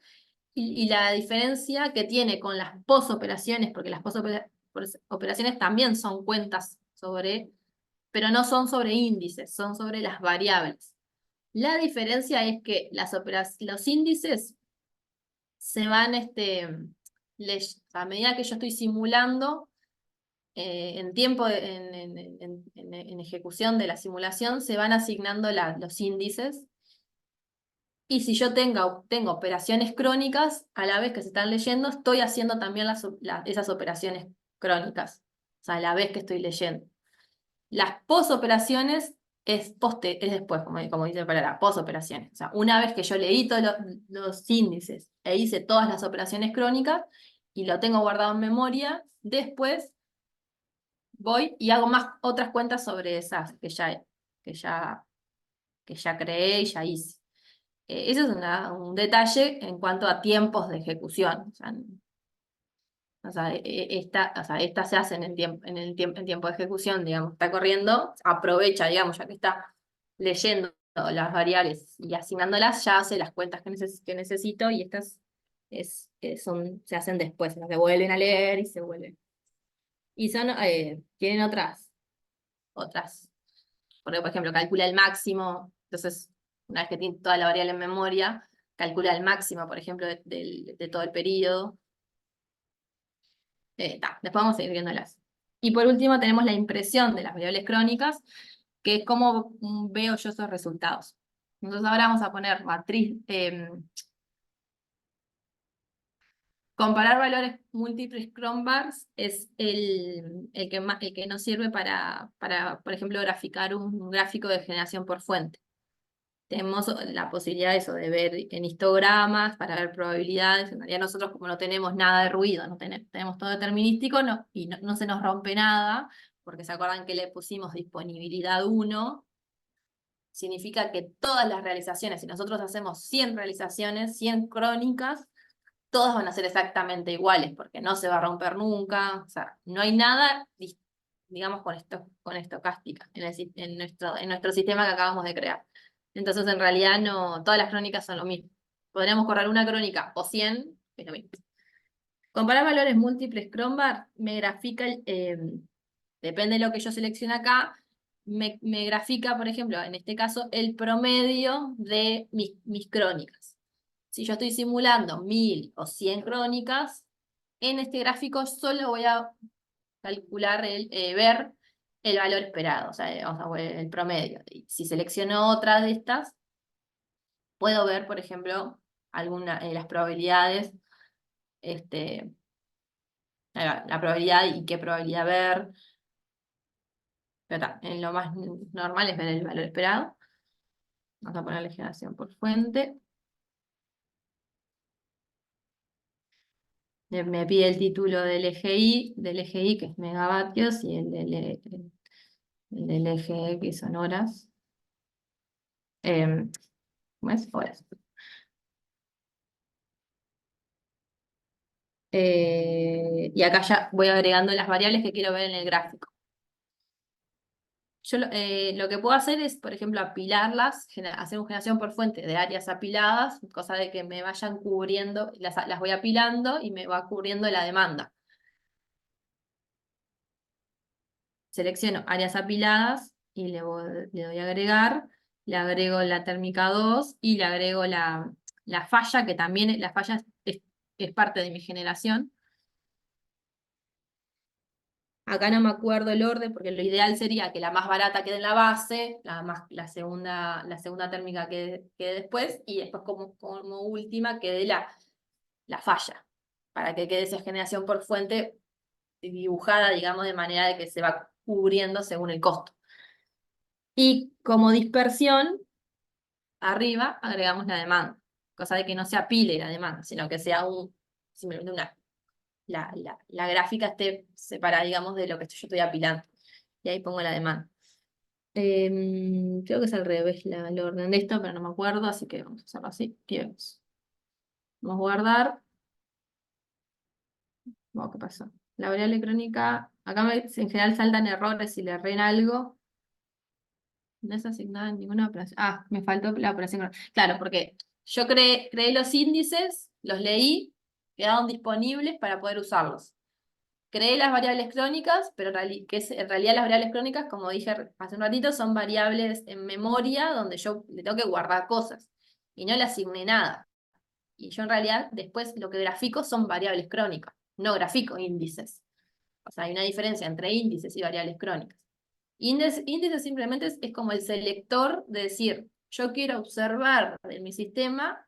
y la diferencia que tiene con las posoperaciones, porque las posoperaciones también son cuentas sobre, pero no son sobre índices, son sobre las variables. La diferencia es que los índices se van, a medida que yo estoy simulando, en tiempo, en ejecución de la simulación, se van asignando los índices. Y si yo tengo operaciones crónicas, a la vez que se están leyendo, estoy haciendo también esas operaciones crónicas. O sea, a la vez que estoy leyendo. Las posoperaciones es después, como dice la palabra, posoperaciones. O sea, una vez que yo leí todos los índices e hice todas las operaciones crónicas y lo tengo guardado en memoria, después voy y hago otras cuentas sobre esas que ya creé y ya hice. Eso es un detalle en cuanto a tiempos de ejecución. O sea, estas se hacen en tiempo de ejecución, digamos, está corriendo, aprovecha, digamos, ya que está leyendo las variables y asignándolas, ya hace las cuentas que necesito y estas se hacen después, se vuelven a leer y se vuelven. Y tienen otras, porque por ejemplo calcula el máximo, entonces una vez que tiene toda la variable en memoria, calcula el máximo, por ejemplo, de todo el periodo. Después vamos a ir viéndolas. Y por último tenemos la impresión de las variables crónicas, que es cómo veo yo esos resultados. Entonces ahora vamos a poner matriz, comparar valores múltiples Cronbachs es el que nos sirve para, por ejemplo, graficar un gráfico de generación por fuente. Tenemos la posibilidad de eso, de ver en histogramas, para ver probabilidades. En realidad nosotros como no tenemos nada de ruido, tenemos todo determinístico, y no se nos rompe nada, porque se acuerdan que le pusimos disponibilidad 1, significa que todas las realizaciones, si nosotros hacemos 100 realizaciones, 100 crónicas, todas van a ser exactamente iguales, porque no se va a romper nunca, o sea, no hay nada, digamos, con estocástica en nuestro sistema que acabamos de crear. Entonces, en realidad, no, todas las crónicas son lo mismo. Podríamos correr una crónica o 100, es lo mismo. Comparar valores múltiples Cronbachs me grafica, depende de lo que yo seleccione acá, me grafica, por ejemplo, en este caso, el promedio de mis crónicas. Si yo estoy simulando 1000 o 100 crónicas, en este gráfico solo voy a calcular ver el valor esperado, o sea, vamos a ver el promedio. Y si selecciono otra de estas, puedo ver, por ejemplo, las probabilidades, la probabilidad y qué probabilidad ver. Pero en lo más normal es ver el valor esperado. Vamos a ponerle generación por fuente. Me pide el título del EGI, que es megavatios, y el del eje que son horas. ¿Cómo es? Horas. Y acá ya voy agregando las variables que quiero ver en el gráfico. Yo lo que puedo hacer es, por ejemplo, apilarlas, hacer una generación por fuente de áreas apiladas, cosa de que me vayan cubriendo, las voy apilando y me va cubriendo la demanda. Selecciono áreas apiladas y le doy a agregar, le agrego la térmica 2 y le agrego la falla, que también la falla es parte de mi generación. Acá no me acuerdo el orden, porque lo ideal sería que la más barata quede en la base, la segunda térmica quede después, y después como última quede la falla, para que quede esa generación por fuente dibujada, digamos, de manera de que se va cubriendo según el costo. Y como dispersión, arriba agregamos la demanda, cosa de que no se apile la demanda, sino que sea simplemente la gráfica esté separada, digamos, de lo que yo estoy apilando. Y ahí pongo la demanda. Creo que es al revés el orden de esto, pero no me acuerdo, así que vamos a hacerlo así. Y vemos. Vamos a guardar. Wow, ¿qué pasó? La variable crónica, acá en general saltan errores si le erré en algo. No es asignada en ninguna operación. Ah, me faltó la operación crónica. Claro, porque yo creé los índices, los leí, quedaron disponibles para poder usarlos. Creé las variables crónicas, pero en realidad las variables crónicas, como dije hace un ratito, son variables en memoria donde yo le tengo que guardar cosas. Y no le asigné nada. Y yo en realidad después lo que grafico son variables crónicas, no grafico índices. O sea, hay una diferencia entre índices y variables crónicas. Índice simplemente es como el selector de decir, yo quiero observar en mi sistema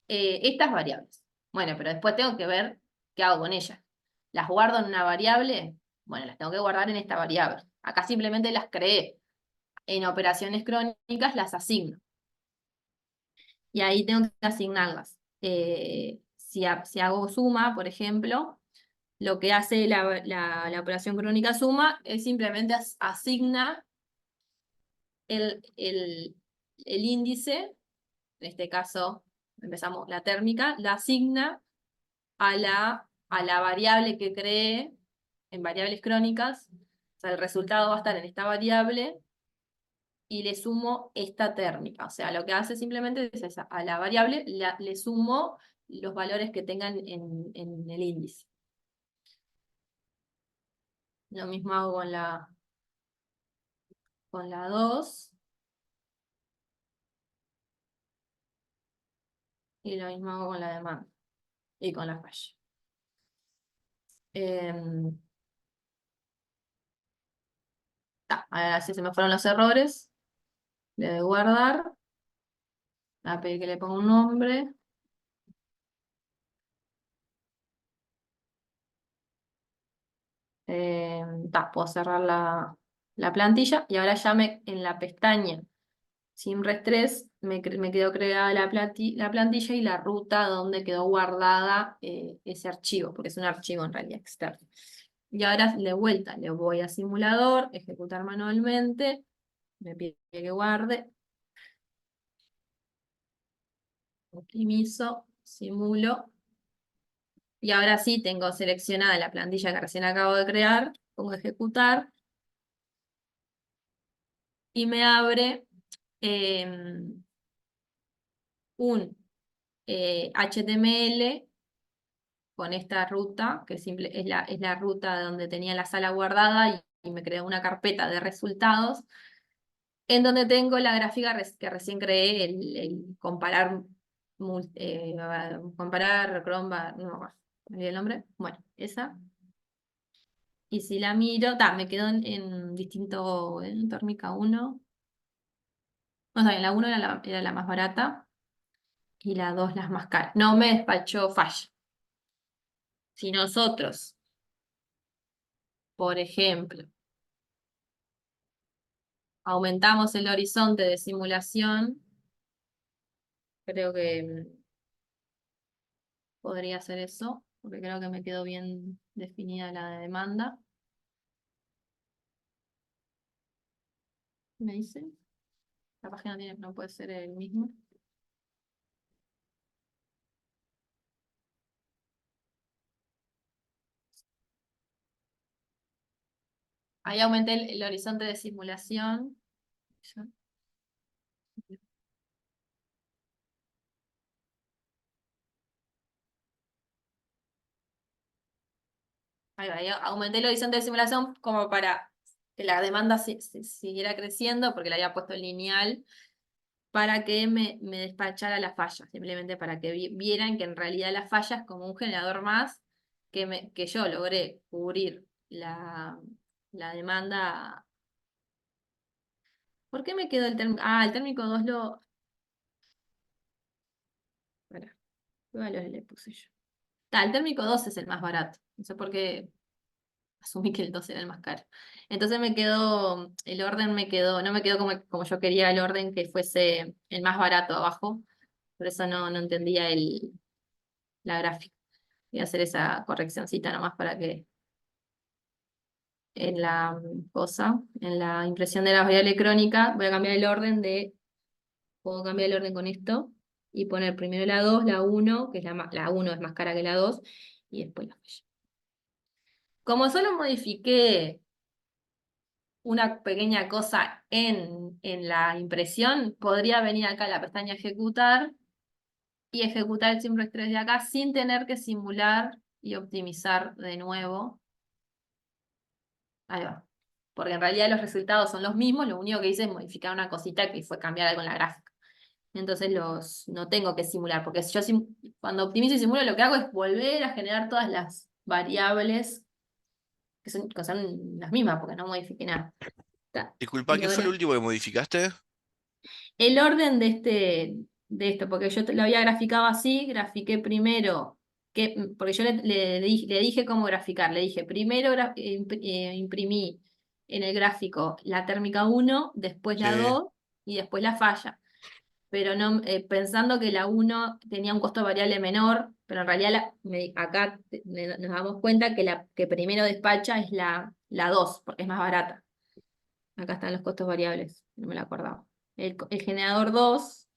estas variables. Bueno, pero después tengo que ver qué hago con ellas. ¿Las guardo en una variable? Bueno, las tengo que guardar en esta variable. Acá simplemente las creé. En operaciones crónicas las asigno. Y ahí tengo que asignarlas. Si hago suma, por ejemplo, lo que hace la operación crónica suma es simplemente asigna el índice, en este caso empezamos la térmica, la asigna a la variable que cree en variables crónicas. O sea, el resultado va a estar en esta variable y le sumo esta térmica. O sea, lo que hace simplemente es esa, a la variable le sumo los valores que tengan en el índice. Lo mismo hago con la 2. Y lo mismo hago con la demanda. Y con la falla. Ahora sí se me fueron los errores. Le doy guardar. Le voy a pedir que le ponga un nombre. Puedo cerrar la plantilla. Y ahora ya en la pestaña SIMRES 3 me quedó creada la plantilla y la ruta donde quedó guardada ese archivo, porque es un archivo en realidad externo. Y ahora de vuelta le voy a simulador, ejecutar manualmente, me pide que guarde, optimizo, simulo, y ahora sí tengo seleccionada la plantilla que recién acabo de crear, pongo ejecutar, y me abre un HTML con esta ruta, que es la ruta donde tenía la sala guardada y me creó una carpeta de resultados, en donde tengo la gráfica que recién creé, el comparar, comparar Chrome, no me olvidé el nombre, bueno, esa. Y si la miro, me quedó en distinto, en térmica 1. No, está bien, la 1 era la más barata y la 2 las más caras. No me despachó falla. Si nosotros, por ejemplo, aumentamos el horizonte de simulación, creo que podría hacer eso, porque creo que me quedó bien definida la demanda. ¿Me dice? La página no puede ser el mismo. Ahí aumenté el horizonte de simulación. Ahí aumenté el horizonte de simulación como para que la demanda siguiera creciendo, porque le había puesto el lineal, para que me despachara la falla, simplemente para que vieran que en realidad la falla es como un generador más, que yo logré cubrir la demanda. ¿Por qué me quedó el térmico? Ah, el térmico 2 lo... Espera, ¿qué valores le puse yo? El térmico 2 es el más barato, no sé por qué asumí que el 2 era el más caro. Entonces el orden no me quedó como yo quería el orden, que fuese el más barato abajo, por eso no entendía la gráfica. Voy a hacer esa correccioncita nomás para que en la en la impresión de la variable crónica, voy a cambiar el orden puedo cambiar el orden con esto, y poner primero la 2, la 1, que es la 1 es más cara que la 2, y después la falla. Como solo modifiqué una pequeña cosa en la impresión, podría venir acá a la pestaña ejecutar, y ejecutar el SimRes3 de acá sin tener que simular y optimizar de nuevo. Ahí va. Porque en realidad los resultados son los mismos, lo único que hice es modificar una cosita que fue cambiar algo en la gráfica. Entonces no tengo que simular, porque si yo cuando optimizo y simulo lo que hago es volver a generar todas las variables que son las mismas, porque no modifiqué nada. Está. Disculpa, Y ¿qué fue lo ahora, último que modificaste? el orden de esto, porque yo lo había graficado así, grafiqué primero, porque yo le dije cómo graficar, le dije primero imprimí en el gráfico la térmica 1, después la Sí. 2 y después la falla. Pero no, pensando que la 1 tenía un costo variable menor, pero en realidad acá nos damos cuenta que la que primero despacha es la 2, porque es más barata. Acá están los costos variables, no me lo acordaba. El generador 2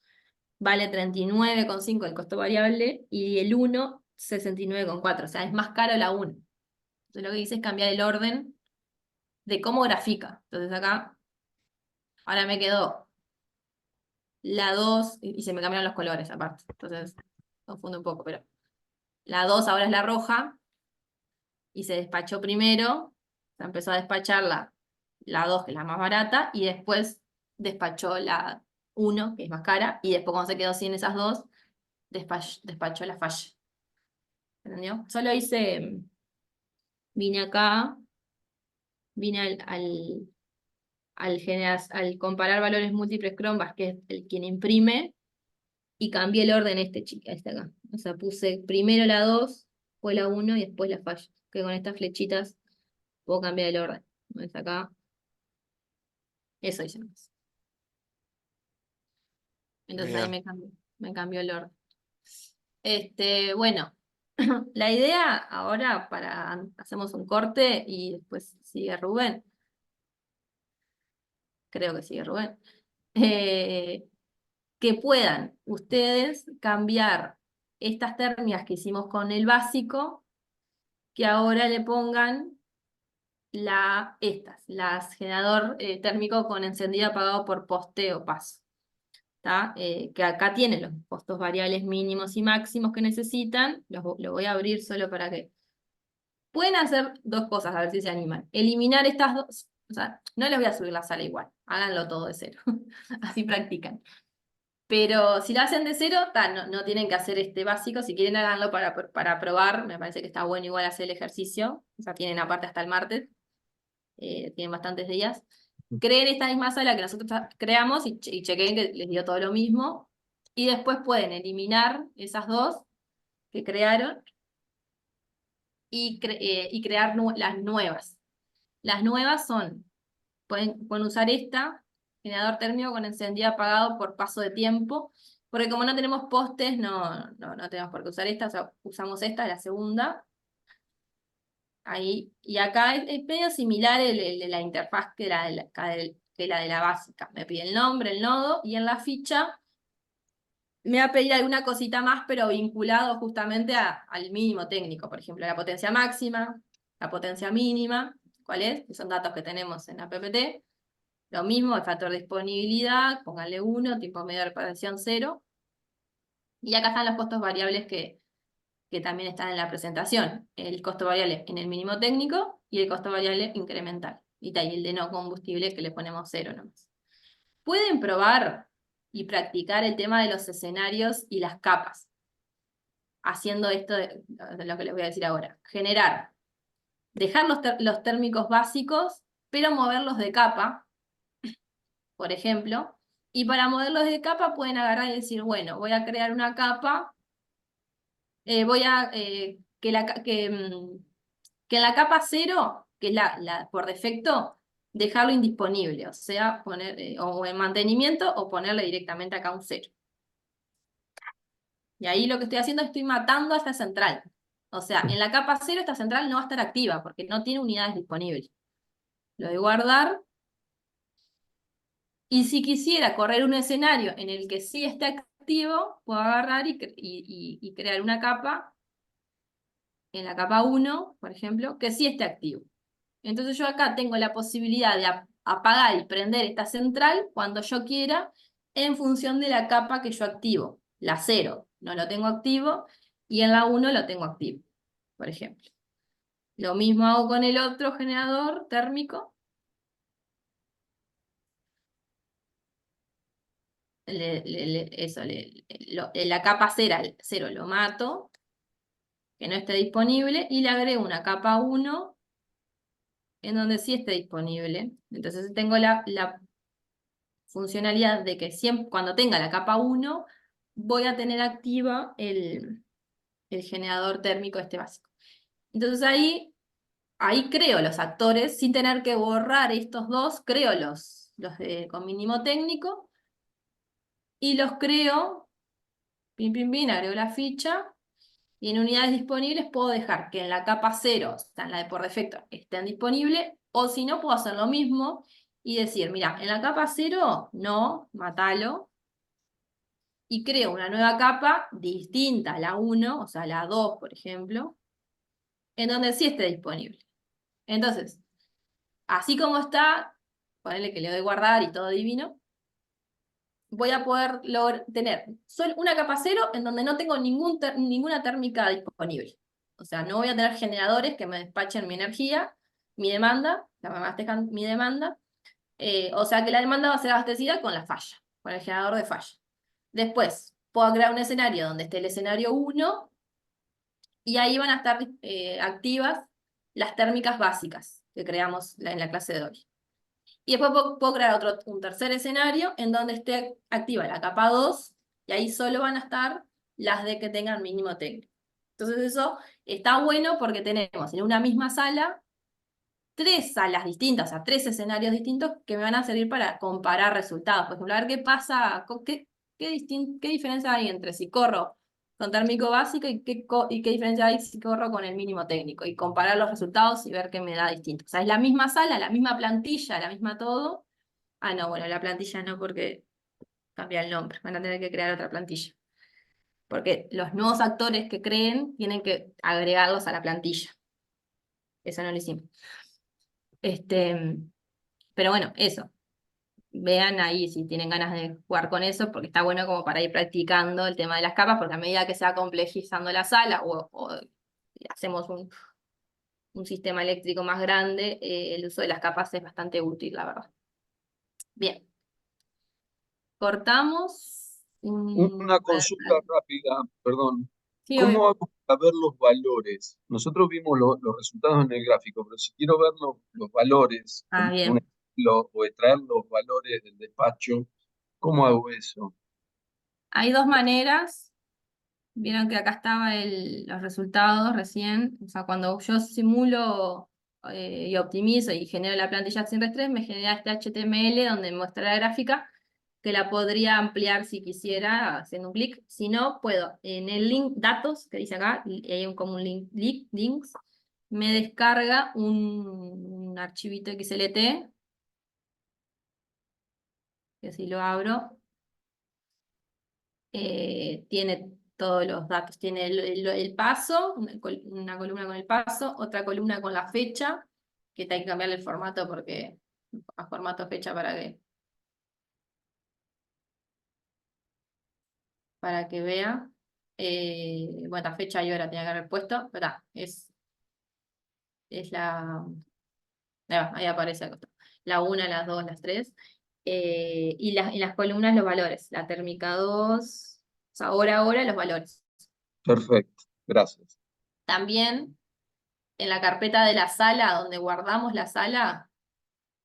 vale 39,5 el costo variable y el 1 69,4, o sea, es más caro la 1. Entonces lo que hice es cambiar el orden de cómo grafica. Entonces acá, ahora me quedó la 2, y se me cambiaron los colores aparte, entonces confundo un poco, pero la 2 ahora es la roja, y se despachó primero, se empezó a despachar la 2, que es la más barata, y después despachó la 1, que es más cara, y después cuando se quedó sin esas dos, despachó la falla. ¿Entendió? Solo vine acá, vine al comparar valores múltiples Cronbach, que es quien imprime, y cambié el orden este acá. O sea, puse primero la 2, después la 1 y después la falla. Que con estas flechitas puedo cambiar el orden. ¿Ves acá? Eso hice más. Entonces ahí Bien. me cambió el orden. Bueno, la idea ahora hacemos un corte y después sigue Rubén. Creo que sigue Rubén. Que puedan ustedes cambiar estas térmicas que hicimos con el básico, que ahora le pongan las generador térmico con encendido apagado por posteo paso. Que acá tienen los costos variables mínimos y máximos que necesitan. Lo voy a abrir solo para que... Pueden hacer dos cosas, a ver si se animan. Eliminar estas dos, o sea, no les voy a subir la sala igual, háganlo todo de cero, así practican. Pero si lo hacen de cero, no tienen que hacer este básico, si quieren háganlo para probar, me parece que está bueno igual hacer el ejercicio, o sea, tienen aparte hasta el martes, tienen bastantes días. Creen esta misma sala que nosotros creamos y chequen que les dio todo lo mismo, y después pueden eliminar esas dos que crearon y crear las nuevas. Las nuevas pueden usar generador térmico con encendido apagado por paso de tiempo, porque como no tenemos postes, no tenemos por qué usar esta, o sea, usamos esta, la segunda. Ahí, y acá es medio similar el de la interfaz que la de la básica. Me pide el nombre, el nodo, y en la ficha me va a pedir alguna cosita más, pero vinculado justamente al mínimo técnico. Por ejemplo, la potencia máxima, la potencia mínima, ¿cuál es? Que son datos que tenemos en la PPT. Lo mismo, el factor de disponibilidad, pónganle 1, tipo medio de reparación 0. Y acá están los costos variables que también están en la presentación. El costo variable en el mínimo técnico y el costo variable incremental. Y el de no combustible que le ponemos 0 nomás. Pueden probar y practicar el tema de los escenarios y las capas. Haciendo esto de lo que les voy a decir ahora. Dejar los térmicos básicos, pero moverlos de capa, por ejemplo. Y para moverlos de capa pueden agarrar y decir, bueno, voy a crear una capa, voy a que en la capa 0, que es por defecto, dejarlo indisponible, o sea, poner o en mantenimiento o ponerle directamente acá un 0. Y ahí lo que estoy haciendo es estoy matando a esta central. O sea, en la capa 0 esta central no va a estar activa porque no tiene unidades disponibles. Lo de guardar. Y si quisiera correr un escenario en el que sí esté activo, puedo agarrar y crear una capa, en la capa 1, por ejemplo, que sí esté activo. Entonces yo acá tengo la posibilidad de apagar y prender esta central cuando yo quiera, en función de la capa que yo activo. La 0 no lo tengo activo, y en la 1 lo tengo activo, por ejemplo. Lo mismo hago con el otro generador térmico. La capa 0 lo mato, que no esté disponible, y le agrego una capa 1 en donde sí esté disponible. Entonces tengo la funcionalidad de que siempre, cuando tenga la capa 1, voy a tener activa el generador térmico este básico. Entonces ahí creo los actores sin tener que borrar estos dos, creo los con mínimo técnico, y los creo, pin, pin, pin, agrego la ficha, y en unidades disponibles puedo dejar que en la capa 0, o sea, en la de por defecto, estén disponibles, o si no, puedo hacer lo mismo y decir, mira, en la capa 0, no, matalo, y creo una nueva capa distinta a la 1, o sea, la 2, por ejemplo, en donde sí esté disponible. Entonces, así como está, ponele que le doy guardar y todo divino, voy a poder tener solo una capa 0 en donde no tengo ninguna térmica disponible. O sea, no voy a tener generadores que me despachen mi energía, mi demanda, que me abastezcan mi demanda. O sea que la demanda va a ser abastecida con la falla, con el generador de falla. Después, puedo crear un escenario donde esté el escenario 1 y ahí van a estar activas las térmicas básicas que creamos en la clase de hoy. Y después puedo crear un tercer escenario en donde esté activa la capa 2 y ahí solo van a estar las de que tengan mínimo técnico. Entonces eso está bueno porque tenemos en una misma sala 3 salas distintas, o sea, 3 escenarios distintos que me van a servir para comparar resultados. Por ejemplo, a ver qué pasa, qué diferencia hay entre si corro con térmico básico y qué diferencia hay si corro con el mínimo técnico. Y comparar los resultados y ver qué me da distinto. O sea, es la misma sala, la misma plantilla, la misma todo. Ah, no, bueno, la plantilla no porque cambia el nombre. Van a tener que crear otra plantilla. Porque los nuevos actores que creen tienen que agregarlos a la plantilla. Eso no lo hicimos. Pero bueno, eso. Vean ahí si tienen ganas de jugar con eso, porque está bueno como para ir practicando el tema de las capas, porque a medida que se va complejizando la sala o hacemos un sistema eléctrico más grande, el uso de las capas es bastante útil, la verdad. Bien. Cortamos. Una consulta rápida, perdón. Sí, ¿Cómo obvio. vamos a ver los valores? Nosotros vimos los resultados en el gráfico, pero si quiero ver los valores, Ah, un bien. ejemplo, o extraer los valores del despacho, ¿cómo hago eso? Hay dos maneras. Vieron que acá estaban los resultados recién. O sea, cuando yo simulo y optimizo y genero la plantilla Acción 3, me genera este HTML donde me muestra la gráfica, que la podría ampliar si quisiera haciendo un clic. Si no, puedo en el link datos, que dice acá, y hay como un links, me descarga un archivito XLT, que si lo abro, tiene todos los datos. Tiene el paso, una columna con el paso, otra columna con la fecha, que hay que cambiarle el formato porque a formato fecha para que vea. Bueno, la fecha y hora tenía que haber puesto, pero es la... ahí aparece acá. La 1, las 2, las 3. Y las columnas los valores. La térmica 2, o sea, hora, los valores. Perfecto, gracias. También en la carpeta de la sala, donde guardamos la sala,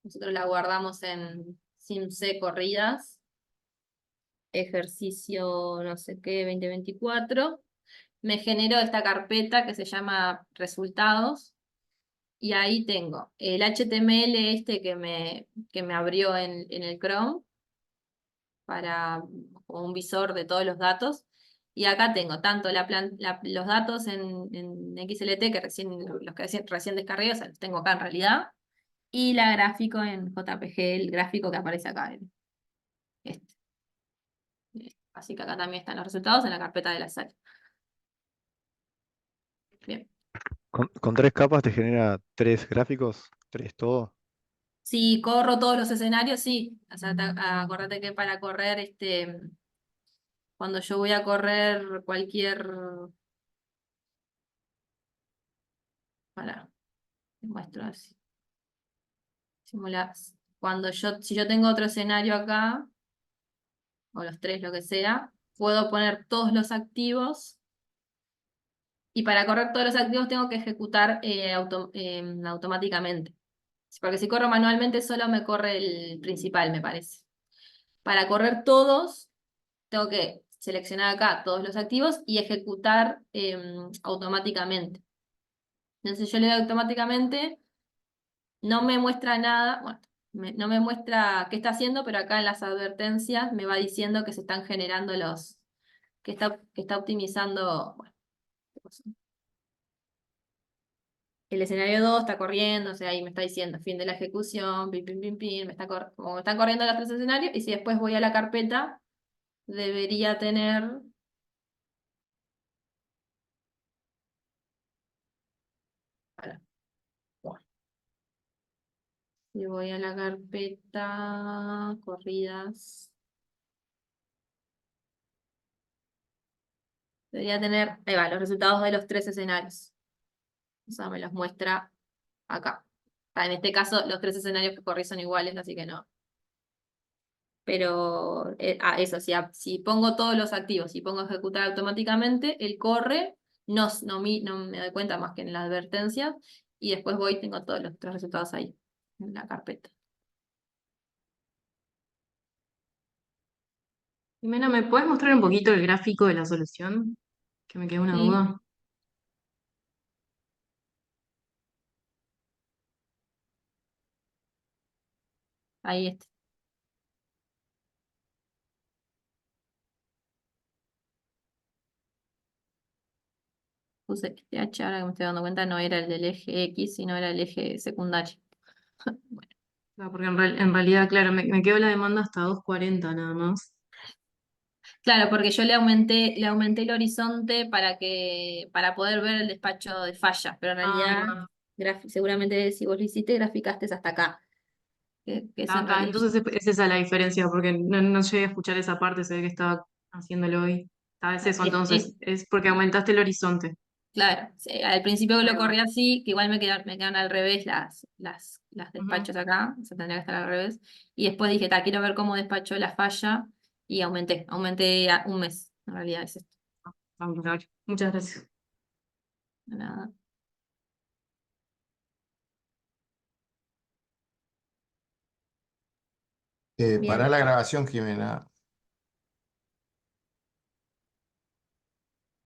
nosotros la guardamos en SimC corridas, ejercicio no sé qué, 2024, me generó esta carpeta que se llama resultados, y ahí tengo el HTML este que me abrió en el Chrome, para como un visor de todos los datos, Y acá tengo tanto los datos en XLT, que los que recién descargué, o sea, los tengo acá en realidad, y la gráfico en JPG, el gráfico que aparece acá. Este. Así que acá también están los resultados en la carpeta de la sala. Bien. Con 3 capas te genera 3 gráficos, 3 todo. Si corro todos los escenarios, sí. O sea, acordate que para correr, cuando yo voy a correr cualquier. Te muestro así. Si yo tengo otro escenario acá, o los tres, lo que sea, puedo poner todos los activos. Y para correr todos los activos tengo que ejecutar automáticamente. Porque si corro manualmente solo me corre el principal, me parece. Para correr todos, tengo que seleccionar acá todos los activos y ejecutar automáticamente. Entonces yo le doy automáticamente, no me muestra nada, bueno, no me muestra qué está haciendo, pero acá en las advertencias me va diciendo que se están generando que está optimizando, bueno, ¿qué pasó? El escenario 2 está corriendo, o sea, ahí me está diciendo fin de la ejecución, pim, pim, pim, pim, como me están corriendo los tres escenarios, y si después voy a la carpeta, debería tener. Para, bueno, si voy a la carpeta, corridas, debería tener, ahí va, los resultados de los tres escenarios. O sea, me los muestra acá. En este caso, los tres escenarios que corrí son iguales, así que no. Pero eso, si pongo todos los activos y pongo ejecutar automáticamente, él corre, no me doy cuenta más que en la advertencia, y después tengo todos los tres resultados ahí, en la carpeta. Jimena, ¿me puedes mostrar un poquito el gráfico de la solución? Que me quedó una Sí, duda. ahí está. Puse este H, ahora que me estoy dando cuenta, no era el del eje X, sino era el eje secundario. Bueno, Claro, porque en realidad, claro, me quedó la demanda hasta 240 nada más. claro, porque yo le aumenté el horizonte para poder ver el despacho de falla, pero en Ahí realidad, va. seguramente si vos lo hiciste, graficaste hasta acá. Que eso en realidad. Entonces es esa la diferencia, porque no llegué a escuchar esa parte, se ve que estaba haciéndolo hoy. Es eso, entonces, es porque aumentaste el horizonte. Claro, sí, al principio que Ahí lo va. corrí así, que igual me quedan al revés las Ujú. despachos acá, o sea, tendría que estar al revés. Y después dije, quiero ver cómo despacho la falla, y aumenté a un mes, en realidad es esto. Vamos a ver. Muchas gracias. Nada. Pará Bien. la grabación, Jimena.